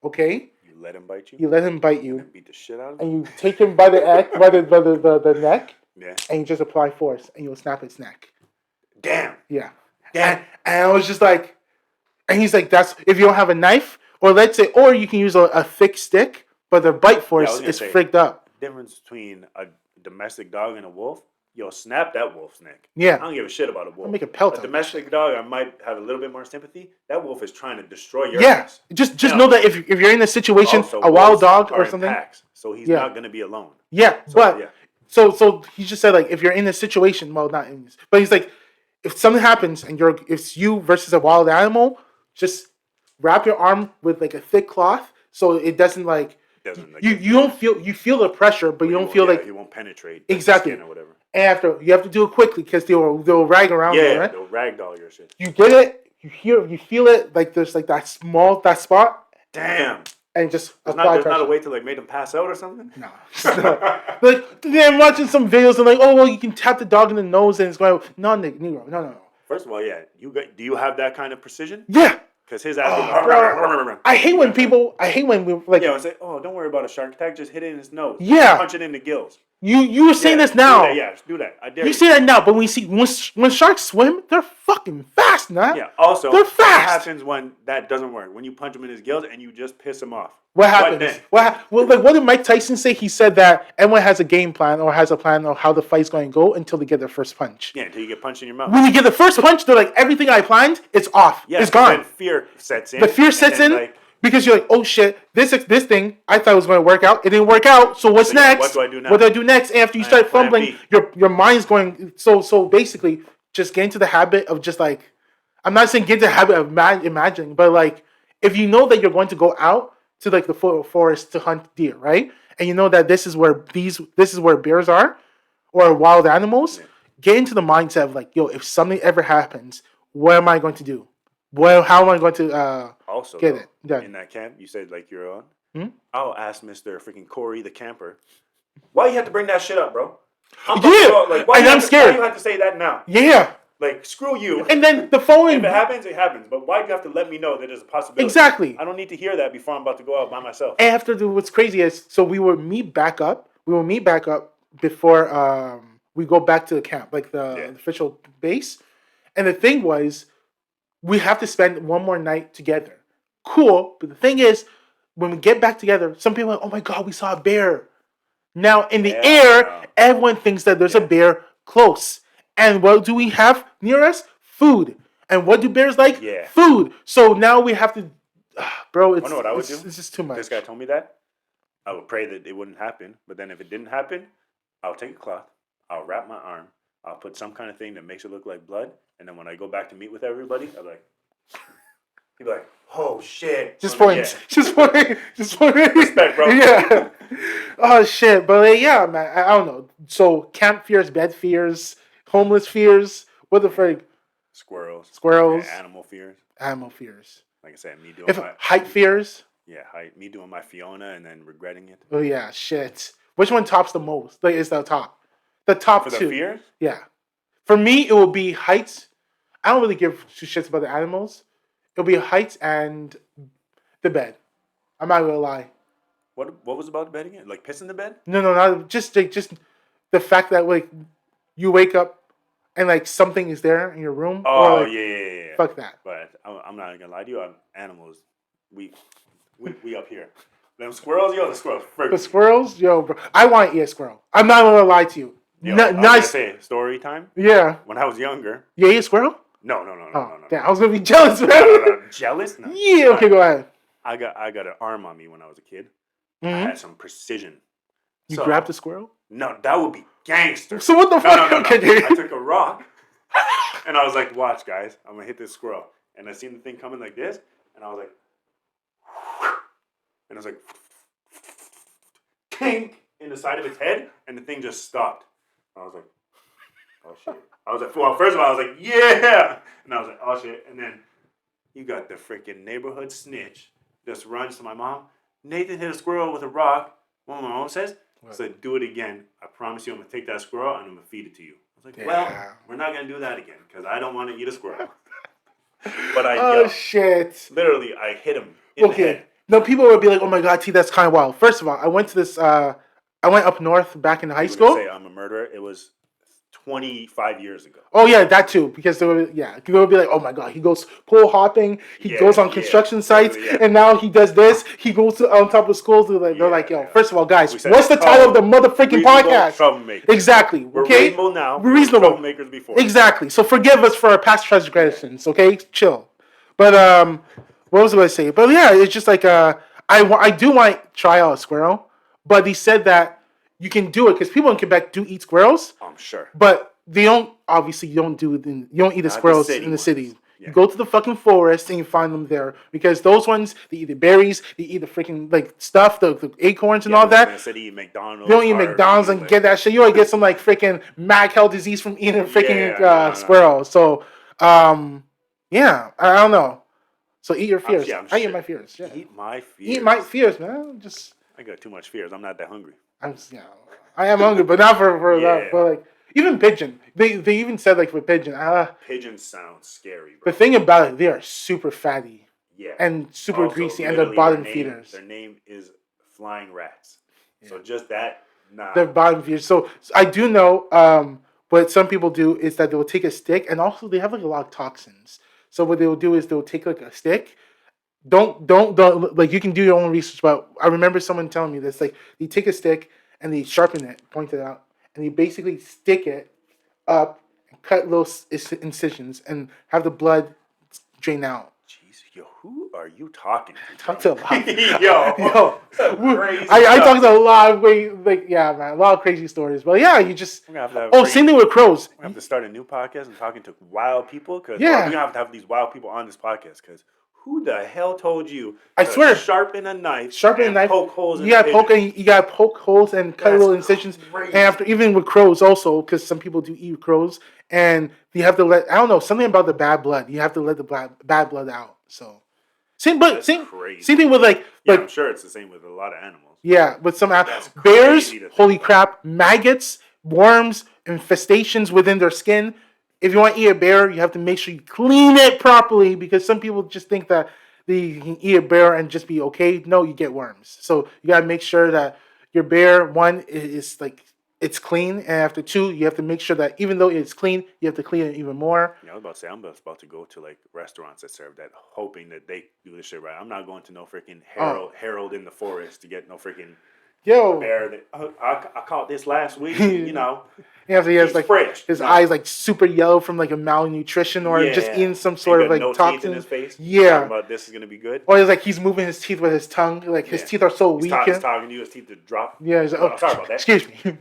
okay? You let him bite you? You let him bite you. And beat the shit out of him? And you take him by the neck, by the neck, yeah, and you just apply force, and you'll snap its neck. Damn. Yeah. Damn. And I was just like, and he's like, that's, if you don't have a knife, or let's say, or you can use a thick stick, but the bite force is frigged up. The difference between a domestic dog and a wolf, snap that wolf's neck. Yeah. I don't give a shit about a wolf. I'll make a pelt. A domestic dog, I might have a little bit more sympathy. That wolf is trying to destroy your ass. Just know that if you're in a situation, also, a wild dog or something. Packs, so he's not going to be alone. Yeah, so he just said, like, if you're in a situation, well, not in this, but he's like, if something happens and it's you versus a wild animal, just wrap your arm with like a thick cloth so it doesn't like you don't feel the pressure, but you don't feel like it won't penetrate exactly or whatever. And after you have to do it quickly because they'll rag around. Yeah, they'll ragdoll your shit. You get it, you feel it like there's like that spot. Damn. And just there's apply not pressure. a way to like make them pass out or something. No. Like I'm watching some videos and like, oh well, you can tap the dog in the nose and it's going. No. First of all, yeah, do you have that kind of precision? Yeah. Because his ass. I hate when we like. Yeah, I say, oh, don't worry about a shark attack. Just hit it in his nose. Yeah. Punch it in the gills. You were saying this now. Do that. I dare you. You say that now, but when sharks swim, they're fucking fast, man. Yeah. Also, they're fast. What happens when that doesn't work? When you punch him in his gills and you just piss him off. What happens? What did Mike Tyson say? He said that everyone has a game plan or has a plan of how the fight's going to go until they get their first punch. Yeah, until you get punched in your mouth. When you get the first punch, they're like, everything I planned, it's off. Yeah, it's gone. Then fear sets in. The fear sets in. Like, because you're like, oh shit, this thing I thought was going to work out. It didn't work out. So what's next? What do I do now? What do I do next? And after you start fumbling, your mind's going. So basically, just get into the habit of just like, I'm not saying get into the habit of imagining, but like, if you know that you're going to go out to like the forest to hunt deer, right? And you know that this is where bears are, or wild animals. Yeah. Get into the mindset of like, yo, if something ever happens, what am I going to do? How am I going to also get it done? In that camp, you said like you're on. I'll ask Mr. freaking Corey the camper, why you have to bring that shit up, bro? I'm scared. Why you have to say that now? Yeah. Like, screw you. And then the following... If it happens, it happens. But why do you have to let me know that there's a possibility? Exactly. I don't need to hear that before I'm about to go out by myself. What's crazy is, so we will meet back up before we go back to the camp, like the official base. And the thing was, we have to spend one more night together. Cool. But the thing is, when we get back together, some people are like, oh my God, we saw a bear. Now, in the air, everyone thinks that there's a bear close. And what do we have near us? Food. And what do bears like? Yeah. Food. So now we have to, bro. It's, I know what I would do. It's just too much. This guy told me that. I would pray that it wouldn't happen. But then if it didn't happen, I'll take a cloth. I'll wrap my arm. I'll put some kind of thing that makes it look like blood. And then when I go back to meet with everybody, I'll be like, he'd be like, oh shit. Just point. Respect, bro. Yeah. Oh shit. But yeah, man. I don't know. So camp fears, bed fears, homeless fears. What the frick? Squirrels. Yeah, animal fears. Like I said, me doing height fears. Yeah, me doing my Fiona and then regretting it. Oh yeah, shit. Which one tops the most? Like, is the top? The top For two. The fears? Yeah. For me, it will be heights. I don't really give two shits about the animals. It'll be heights and the bed. I'm not gonna lie. What was about the bed again? Like pissing the bed? No, not just the fact that like you wake up and like something is there in your room. Oh or, like, yeah. Fuck that. But I'm not gonna lie to you. Animals, we up here. Them squirrels, yo, the squirrels. Yo, bro. I want to eat a squirrel. I'm not gonna lie to you. Yo, nice. Say story time. Yeah. When I was younger. You ate a squirrel? No. Damn, I was gonna be jealous, man. No. Jealous? No. Yeah. Okay, go ahead. I got an arm on me when I was a kid. Mm-hmm. I had some precision. You grabbed the squirrel? No, that would be gangster. So what the fuck? No. I took a rock and I was like, watch, guys. I'm gonna hit this squirrel. And I seen the thing coming like this, and I was like, and it was like, kink in the side of its head, and the thing just stopped. I was like, oh shit. I was like, well, first of all, I was like, yeah. And I was like, oh shit. And then you got the freaking neighborhood snitch just runs to my mom. Nathan hit a squirrel with a rock. What my mom says? I said, do it again. I promise you I'm going to take that squirrel and I'm going to feed it to you. I was like, well, we're not going to do that again because I don't want to eat a squirrel. But shit. Literally, I hit him in the head. No, people would be like, oh my God, T, that's kind of wild. First of all, I went up north back in high school. Say I'm a murderer. It was 25 years ago. Oh yeah, that too. Because people would be like, "Oh my God, he goes pole hopping. He goes on construction sites, and now he does this. He goes on top of schools." They're like, "Yo, first of all, guys, what's the title of the motherfucking podcast?" Troublemakers. Exactly. We're reasonable now. We're reasonable. Troublemakers before. Exactly. So forgive us for our past transgressions. Okay, chill. But what was I going to say? But yeah, it's just like I do want to try out a squirrel, but he said that you can do it because people in Quebec do eat squirrels. I'm sure. But they don't, obviously, you don't eat the squirrels in the city. Yeah. You go to the fucking forest and you find them there. Because those ones, they eat the berries, they eat the freaking, like, stuff, the acorns and all that. In the city, eat McDonald's. You don't eat McDonald's and get that shit. You only get some, like, freaking mad cow disease from eating a freaking squirrel. So, Yeah, I don't know. So eat your fears. Yeah, I eat my fears. Yeah. Eat my fears. Eat my fears, man. Just. I got too much fears. I'm not that hungry. I am hungry, but not for Yeah. that. But like even pigeon, they even said like for pigeon. Pigeons sound scary, bro. The thing about it, they are super fatty. Yeah. And super Also, greasy, and they're bottom feeders. Their name is flying rats. Yeah. So just that, nah. They're bottom feeders. So I do know. What some people do is that they'll take a stick, and also they have like a lot of toxins. So what they'll do is they'll take like a stick. Don't like you can do your own research, but I remember someone telling me this. Like they take a stick and they sharpen it, point it out, and they basically stick it up and cut little incisions and have the blood drain out. Jeez, yo, who are you talking to? Talk to a lot. yo, I talked to a lot of a lot of crazy stories. But yeah, you just same thing with crows. We have to start a new podcast and talking to wild people because we're gonna have to have these wild people on this podcast because. Who the hell told you? I swear. Sharpen a knife. Poke holes. You gotta poke holes and cut little incisions. Crazy. And after, even with crows, also because some people do eat crows, and you have to let something about the bad blood. You have to let the bad blood out. So same thing with I'm sure it's the same with a lot of animals. Yeah, with some bears. Holy crap! Maggots, worms, infestations within their skin. If you want to eat a bear, you have to make sure you clean it properly because some people just think that you can eat a bear and just be okay. No, you get worms. So you got to make sure that your bear, one, is like it's clean. And after two, you have to make sure that even though it's clean, you have to clean it even more. Yeah, I was about to say, I'm about to go to like restaurants that serve that, hoping that they do this shit right. I'm not going to no freaking Harold in the forest to get no freaking bear that I caught this last week. Yeah, so he has like fresh. His eyes like super yellow from like a malnutrition or just eating some sort of like toxin. Teeth in his face. Yeah, talking about this is gonna be good. Or he's moving his teeth with his tongue. Like his teeth are so weak. He's talking to you. His teeth to drop. Yeah, he's like, sorry about that. Excuse me.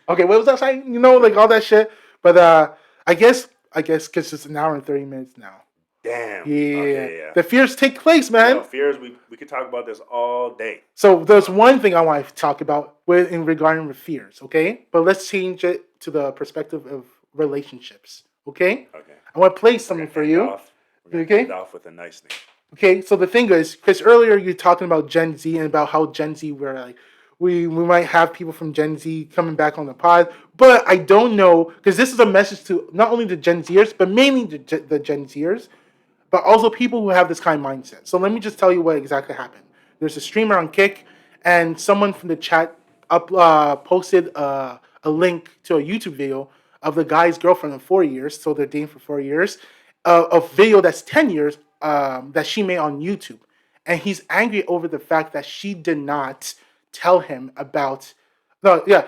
Okay, what was that saying? Like all that shit. But I guess because it's an hour and 30 minutes now. Damn. Yeah. Okay, yeah. The fears take place, man. Fears. We could talk about this all day. So there's one thing I want to talk about regarding with fears, okay? But let's change it to the perspective of relationships, okay? Okay. I want to play something for you. We're gonna end off with a nice thing. Okay. So the thing is, because earlier you were talking about Gen Z and about how Gen Z were like. We might have people from Gen Z coming back on the pod, but I don't know because this is a message to not only the Gen Zers, but mainly the Gen Zers. But also people who have this kind of mindset. So let me just tell you what exactly happened. There's a streamer on Kick, and someone from the chat posted a link to a YouTube video of the guy's girlfriend of 4 years, so they're dating for 4 years, a video that's 10 years that she made on YouTube. And he's angry over the fact that she did not tell him about...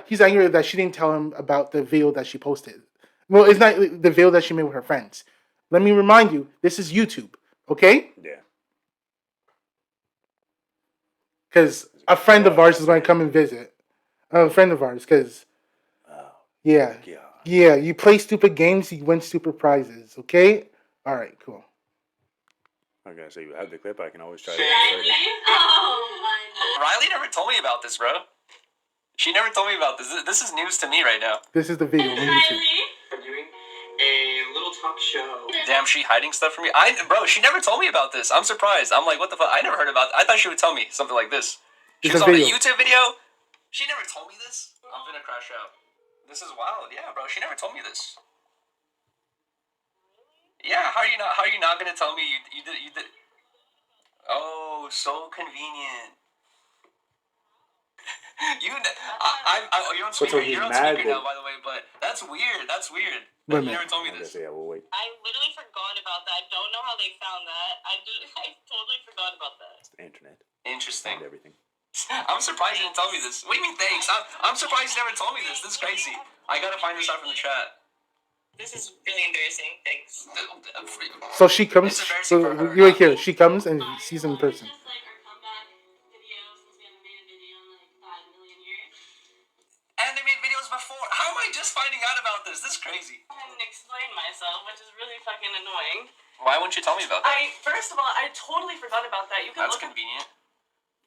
he's angry that she didn't tell him about the video that she posted. Well, it's not the video that she made with her friends. Let me remind you, this is YouTube, okay? Yeah. Because a friend of ours is going to come and visit. A friend of ours, because... Yeah. Yeah, you play stupid games, you win stupid prizes, okay? All right, cool. Okay, so you have the clip, I can always try to insert it. Riley never told me about this, bro. She never told me about this. This is news to me right now. This is the video on YouTube. A little talk show. Damn, she hiding stuff from me. Bro, she never told me about this. I'm surprised. I'm like, what the fuck? I never heard about. I thought she would tell me something like this. She was on the YouTube video. She never told me this. I'm gonna crash out. This is wild. Yeah, bro. She never told me this. Yeah, how are you not gonna tell me you did? Oh, so convenient. You're on speaker. You're on speaker now, by the way. But that's weird. You never told me this. Yeah, we'll wait. I literally forgot about that. I don't know how they found that. I totally forgot about that. It's the internet. Interesting. Found everything. I'm surprised you didn't tell me this. What do you mean thanks? I'm surprised you never told me this. This is crazy. I gotta find this out from the chat. This is really embarrassing. Thanks. So she comes. So you're here. She comes and sees him in person. And they made videos before. How am I just finding out about this? This is crazy. I haven't explained myself, which is really fucking annoying. Why wouldn't you tell me about that? First of all, I totally forgot about that. That's convenient.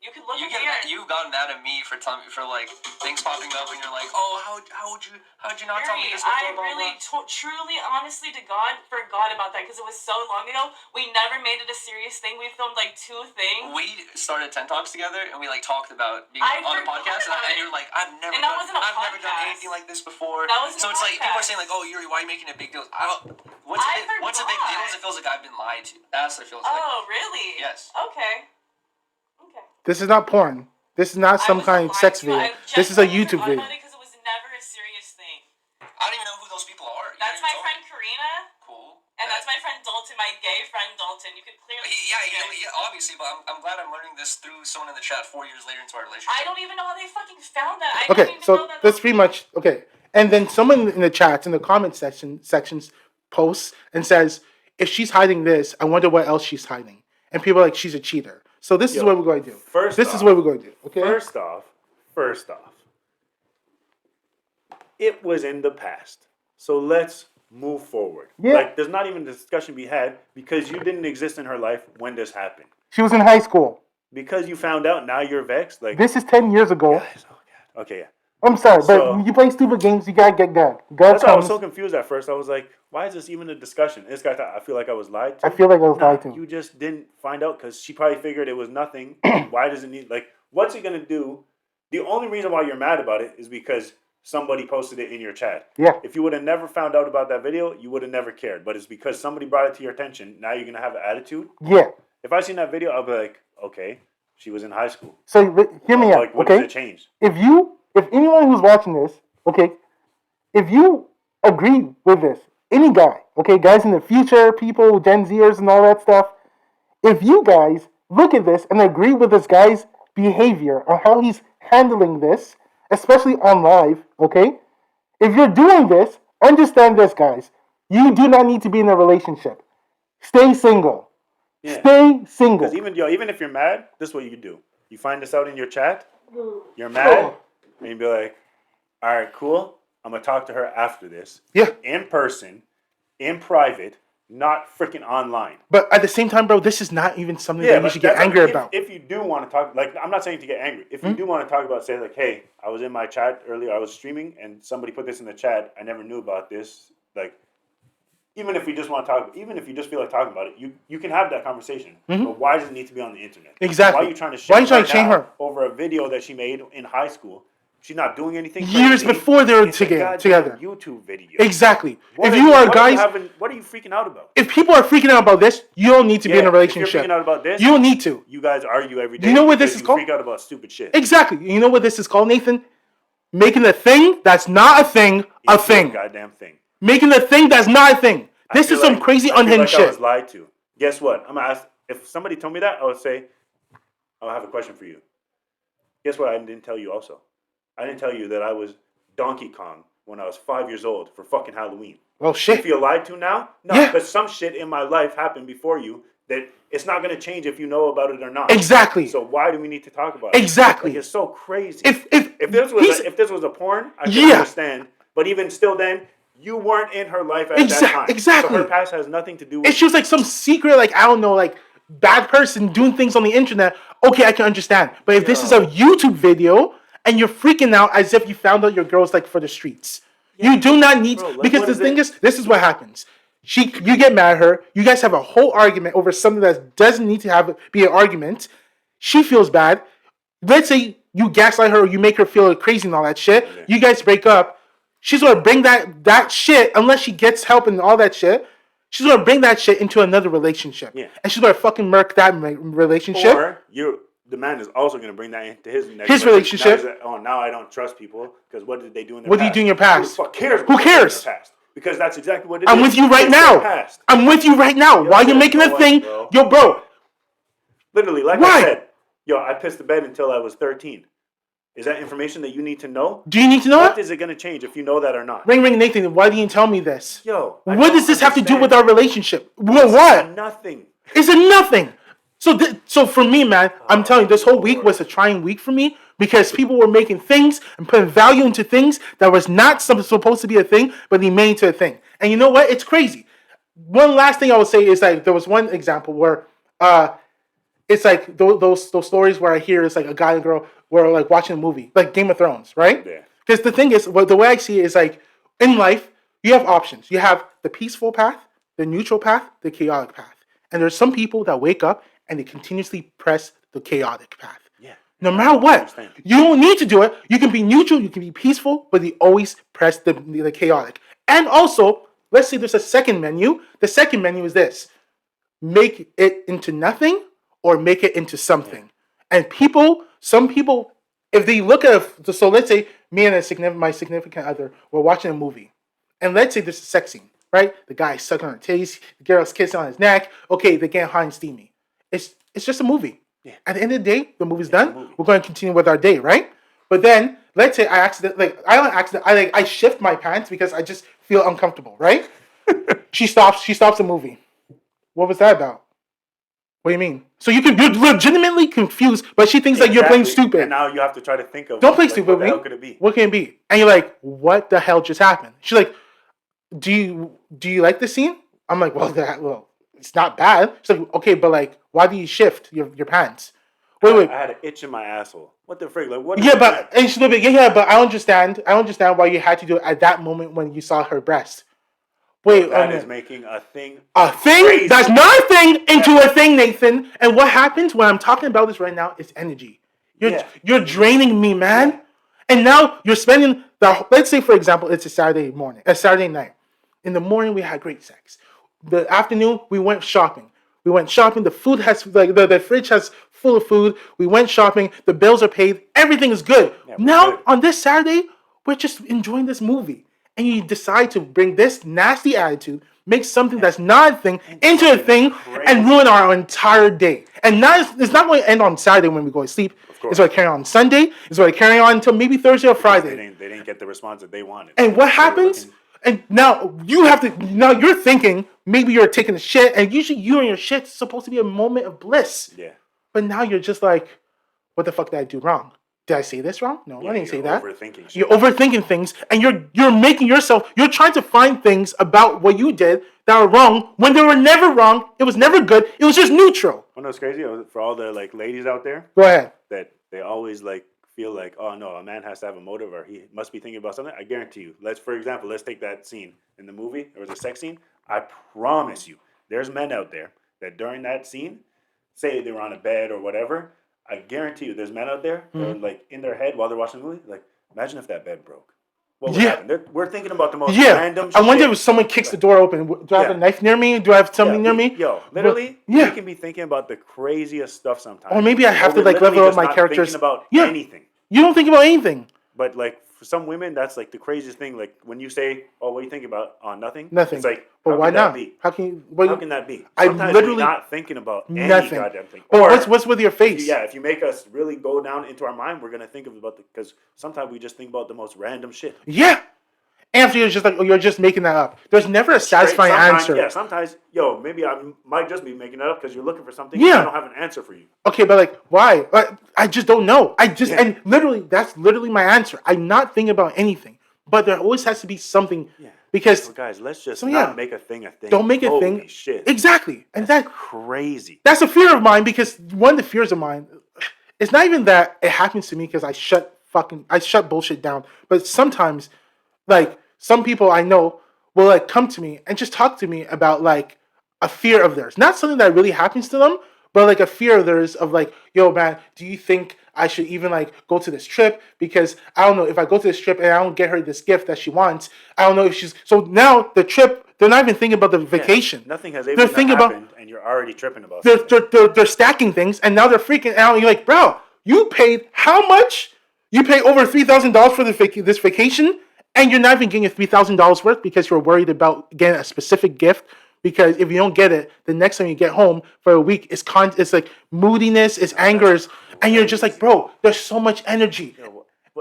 You can look You at get your you've gotten mad at me for telling me for like things popping up and you're like, oh, how'd you not tell me this before? I really, truly, honestly, to God, forgot about that because it was so long ago. We never made it a serious thing. We filmed like 2 things. We started 10 Talks together and we like talked about being on the podcast and you're like, I've never done anything like this before. So it's like people are saying like, oh, Yuri, why are you making a big deal? What's a big deal? Is it feels like I've been lied to. That's what it feels like. Oh, really? Yes. Okay. This is not porn. This is not some kind of sex video. This is a YouTube video. Because it was never a serious thing. I don't even know who those people are. That's my friend Karina. Cool. And that's my friend Dalton, my gay friend Dalton. You could clearly obviously, but I'm glad I'm learning this through someone in the chat 4 years later into our relationship. I don't even know how they fucking found that. Okay, so that's pretty much okay. And then someone in the chats, in the comment sections, posts and says, if she's hiding this, I wonder what else she's hiding. And people are like, she's a cheater. So this is what we're going to do. This is what we're going to do. Okay. First off, it was in the past. So let's move forward. Yeah. Like, there's not even a discussion to be had because you didn't exist in her life when this happened. She was in high school. Because you found out, now you're vexed. Like, this is 10 years ago. Guys, oh God. Okay, yeah. I'm sorry, but when you play stupid games, you gotta get God. That's why I was so confused at first. I was like, why is this even a discussion? This guy thought, I feel like I was lied to. I feel like I was lied to. You just didn't find out because she probably figured it was nothing. Why does it need, like, what's it going to do? The only reason why you're mad about it is because somebody posted it in your chat. Yeah. If you would have never found out about that video, you would have never cared. But it's because somebody brought it to your attention. Now you're going to have an attitude. Yeah. If I seen that video, I'll be like, okay, she was in high school. So hear me out, like, what okay? does it change? If anyone who's watching this, okay, if you agree with this, any guy, okay, guys in the future, people, Gen Zers and all that stuff, if you guys look at this and agree with this guy's behavior or how he's handling this, especially on live, okay, if you're doing this, understand this, guys. You do not need to be in a relationship. Stay single. Yeah. Stay single. Because even if you're mad, this is what you do. You find this out in your chat, you're mad, and you be like, all right, cool. I'm going to talk to her after this. Yeah. In person, in private, not freaking online. But at the same time, bro, this is not even something that you should get angry about. If you do want to talk, like, I'm not saying to get angry. If you do want to talk about, say, like, hey, I was in my chat earlier, I was streaming, and somebody put this in the chat. I never knew about this. Like, even if we just want to talk, even if you just feel like talking about it, you can have that conversation. But why does it need to be on the internet? Exactly. Why are you trying to shame her over a video that she made in high school? She's not doing anything years before they were together. YouTube video. Exactly. If you are guys, what are you freaking out about? If people are freaking out about this, you don't need to be in a relationship. If you're freaking out about this, you don't need to. You guys argue every day. You know what this is called? Freak out about stupid shit. Exactly. You know what this is called, Nathan? Making a thing that's not a thing a thing. Goddamn thing. Making a thing that's not a thing. This is some crazy unhinged shit. I was lied to. Guess what? I'm gonna ask. If somebody told me that, I would say, I'll have a question for you. Guess what? I didn't tell you also. I didn't tell you that I was Donkey Kong when I was 5 years old for fucking Halloween. Well, shit. You feel lied to now? No, because some shit in my life happened before you that it's not going to change if you know about it or not. Exactly. So why do we need to talk about it? Exactly. Like, it's so crazy. If this was a porn, I can understand. But even still then, you weren't in her life at that time. Exactly. So her past has nothing to do with it. She was like some secret, like, I don't know, like, bad person doing things on the internet. Okay, I can understand. But if this is a YouTube video and you're freaking out as if you found out your girl's like for the streets. Yeah. You do not need to, because the thing is, this is what happens. You get mad at her. You guys have a whole argument over something that doesn't need to be an argument. She feels bad. Let's say you gaslight her or you make her feel crazy and all that shit. Yeah. You guys break up. She's going to bring that shit, unless she gets help and all that shit, she's going to bring that shit into another relationship. Yeah. And she's going to fucking murk that relationship. Or the man is also going to bring that into his relationship. Now I don't trust people because what did they do in their past? What did you do in your past? Who cares? Who cares? Because that's exactly what it is. I'm with you right now. I'm with you right now. Why you making a thing? Yo, bro. Literally, like I said, I pissed the bed until I was 13. Is that information that you need to know? Do you need to know What is it going to change if you know that or not? Ring, Nathan, why didn't you tell me this? What does this have to do with our relationship? What? Nothing. It's a nothing. So for me, man, I'm telling you, this whole week was a trying week for me because people were making things and putting value into things that was not supposed to be a thing, but they made into a thing. And you know what? It's crazy. One last thing I would say is like there was one example where it's like those stories where I hear it's like a guy and girl were like watching a movie, like Game of Thrones, right? Yeah. Because the thing is, the way I see it is like in life, you have options. You have the peaceful path, the neutral path, the chaotic path. And there's some people that wake up and they continuously press the chaotic path. Yeah. No matter what, you don't need to do it. You can be neutral, you can be peaceful, but they always press the chaotic. And also, let's say there's a second menu. The second menu is this: make it into nothing or make it into something. And some people, if they look at so let's say me and my significant other, we're watching a movie, and let's say there's a sex scene, right? The guy's sucking on her titties, the girl's kissing on his neck. Okay, they get hot and steamy. It's just a movie. Yeah. At the end of the day, the movie's done. We're going to continue with our day, right? But then let's say I shift my pants because I just feel uncomfortable, right? She stops the movie. What was that about? What do you mean? So you're legitimately confused, but she thinks that you're playing stupid. And now you have to try to think of don't play stupid. What the hell could it be? What can it be? And you're like, what the hell just happened? She's like, do you like this scene? I'm like, well, it's not bad. She's like, okay, but like, why do you shift your pants? Wait. I had an itch in my asshole. What the frick? Like, what? Yeah, but and she's like, but I understand why you had to do it at that moment when you saw her breast. Wait, that is making a thing. A thing? Crazy. That's not a thing into a thing, Nathan. And what happens when I'm talking about this right now is energy. You're draining me, man. Yeah. And now you're spending let's say for example, it's a Saturday night. In the morning we had great sex. The afternoon we went shopping. The food has the fridge has full of food. We went shopping. The bills are paid. Everything is good. Yeah, now on this Saturday, we're just enjoying this movie. And you decide to bring this nasty attitude, make something that's not a thing into a thing, and ruin our entire day. And it's not going to end on Saturday when we go to sleep. It's going to carry on Sunday. It's going to carry on until maybe Thursday or Friday. They didn't get the response that they wanted. And what happens? And now you're thinking maybe you're taking a shit, and usually you and your shit's supposed to be a moment of bliss. Yeah. But now you're just like, what the fuck did I do wrong? Did I say this wrong? No, I didn't say that. You're overthinking things, and you're making yourself. You're trying to find things about what you did that are wrong when they were never wrong. It was never good. It was just neutral. You know what's crazy? For all the ladies out there, go ahead. That they always feel like, oh no, a man has to have a motive, or he must be thinking about something. I guarantee you. For example, let's take that scene in the movie. There was a sex scene. I promise you, there's men out there that during that scene, say they were on a bed or whatever. I guarantee you, there's men out there that are in their head while they're watching the movie, imagine if that bed broke. What would happen? We're thinking about the most random shit. I wonder if someone kicks the door open. Do I have a knife near me? Do I have something near me? Yo, literally, we can be thinking about the craziest stuff sometimes. Or maybe I have to level up my characters. Thinking about anything. You don't think about anything. But for some women, that's the craziest thing. When you say, "Oh, what are you thinking about?" On nothing. Nothing. It's like, but why not? How can that be? I'm literally not thinking about any goddamn thing. Or what's with your face? If you make us really go down into our mind, we're gonna think because sometimes we just think about the most random shit. Yeah. And you're just you're just making that up. There's never a satisfying answer. Yeah, sometimes, maybe I might just be making that up because you're looking for something. Yeah. I don't have an answer for you. Okay, but why? I just don't know. And literally, that's literally my answer. I'm not thinking about anything, but there always has to be something. Yeah. Because guys, let's just not make a thing a thing. Don't make a thing. Shit. Exactly, and that's crazy. That's a fear of mine because one of the fears of mine, it's not even that it happens to me because I shut bullshit down, but sometimes. Some people I know will come to me and just talk to me about a fear of theirs. Not something that really happens to them, but a fear of theirs of yo man, do you think I should even go to this trip? Because I don't know, if I go to this trip and I don't get her this gift that she wants, I don't know if she's so now the trip, they're not even thinking about the vacation. Nothing has even happened and you're already tripping about they're stacking things and now they're freaking out and you're like, bro, you paid how much? You paid over $3,000 for this vacation? And you're not even getting $3,000 worth because you're worried about getting a specific gift. Because if you don't get it, the next time you get home for a week, it's moodiness, it's angers, and you're just bro, there's so much energy.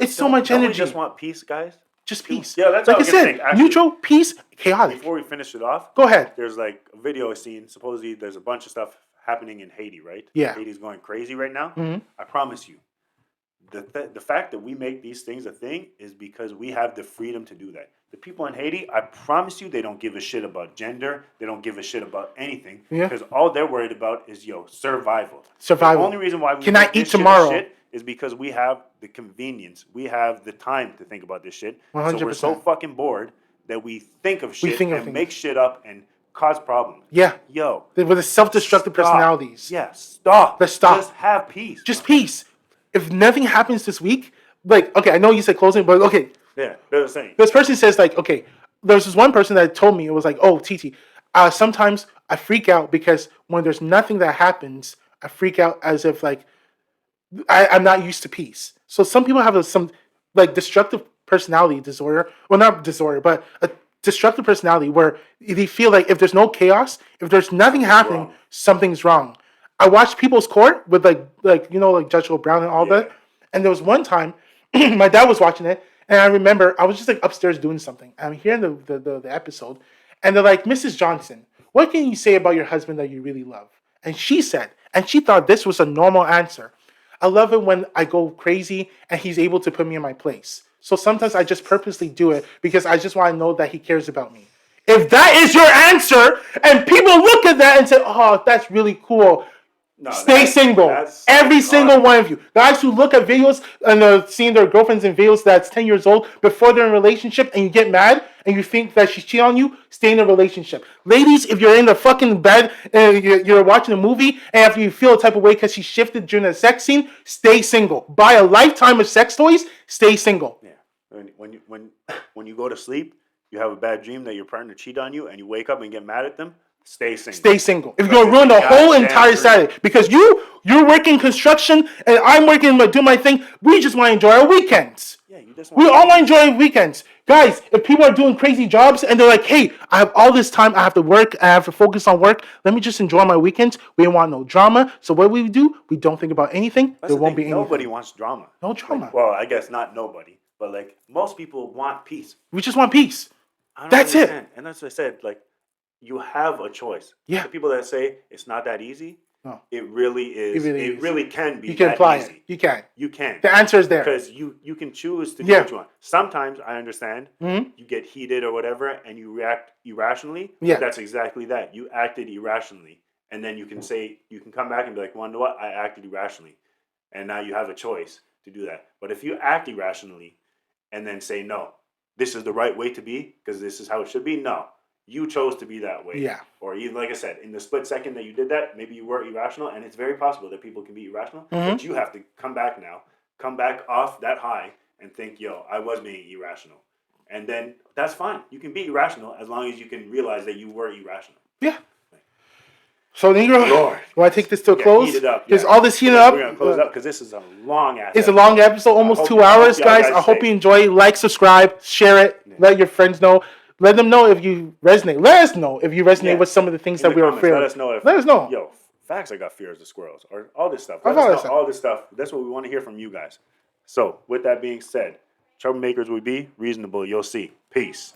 It's so much energy. We just want peace, guys. Just peace. Yeah, that's like I said. Neutral, peace, chaotic. Before we finish it off, go ahead. There's a video scene. Supposedly, there's a bunch of stuff happening in Haiti, right? Yeah. Haiti's going crazy right now. Mm-hmm. I promise you, the fact that we make these things a thing is because we have the freedom to do that. The people in Haiti, I promise you, they don't give a shit about gender. They don't give a shit about anything. Because all they're worried about is, survival. Survival. The only reason why we Can I eat tomorrow? Shit is because we have the convenience. We have the time to think about this shit. 100%. So we're so fucking bored that we think of shit and make shit up and cause problems. Yeah. With the self-destructive personalities. Yeah, stop. Let's stop. Just have peace. Just peace. If nothing happens this week, like, okay, I know you said closing, but okay. Yeah, they're the same. This person says, like, okay, there's this one person that told me, it was like, oh, TT, sometimes I freak out because when there's nothing that happens, I freak out as if, like, I'm not used to peace. So some people have some, like, destructive personality disorder. Well, not disorder, but a destructive personality where they feel like if there's no chaos, if there's nothing happening, something's wrong. I watched People's Court with, like Judge O'Brien and all that. And there was one time, my dad was watching it, and I remember I was just, like, upstairs doing something. I'm hearing the episode, and they're like, Mrs. Johnson, what can you say about your husband that you really love? And she said, and she thought this was a normal answer, I love it when I go crazy and he's able to put me in my place. So sometimes I just purposely do it because I just want to know that he cares about me. If that is your answer, and people look at that and say, oh, that's really cool. No, stay single. Every single one of you. Guys who look at videos and seeing their girlfriends in videos that's 10 years old before they're in a relationship and you get mad and you think that she's cheating on you, stay in a relationship. Ladies, if you're in the fucking bed and you're watching a movie and after you feel a type of way because she shifted during a sex scene, stay single. Buy a lifetime of sex toys, stay single. Yeah. When you go to sleep, you have a bad dream that your partner cheated on you and you wake up and get mad at them, stay single. Stay single. If you're going to ruin the whole entire Saturday, because you're working construction and I'm working do my thing, we just want to enjoy our weekends. Yeah, we all want to enjoy weekends. Guys, if people are doing crazy jobs and they're like, hey, I have all this time, I have to work, I have to focus on work, let me just enjoy my weekends. We don't want no drama. So what we do, we don't think about anything. There won't be anything. Nobody wants drama. No drama. Like, well, I guess not nobody, but like most people want peace. We just want peace. That's it. And that's what I said. Like, you have a choice. Yeah. The people that say it's not that easy, no, it really is. It really can be. You can apply it. You can. You can. The answer is there because you can choose to do what you want. Sometimes I understand. Mm-hmm. You get heated or whatever, and you react irrationally. Yeah. That's exactly that. You acted irrationally, and then you can come back and be like, "Well, you know what? I acted irrationally," and now you have a choice to do that. But if you act irrationally, and then say no, this is the right way to be because this is how it should be. No. You chose to be that way. Yeah. Or even, like I said, in the split second that you did that, maybe you were irrational, and it's very possible that people can be irrational, but you have to come back off that high and think, yo, I was being irrational. And then that's fine. You can be irrational as long as you can realize that you were irrational. Yeah. So, Negro, do I take this to a close? Is all this heated up? We're going to close up because this is a long ass It's a long episode, almost 2 hours, guys. I hope you enjoy. Like, subscribe, share it, let your friends know. Let them know if you resonate. Let us know if you resonate with some of the things that we were fearing. Let us know. Yo, facts, I got fears of squirrels. Or all this stuff. All this stuff. That's what we want to hear from you guys. So, with that being said, Troublemakers will be reasonable. You'll see. Peace.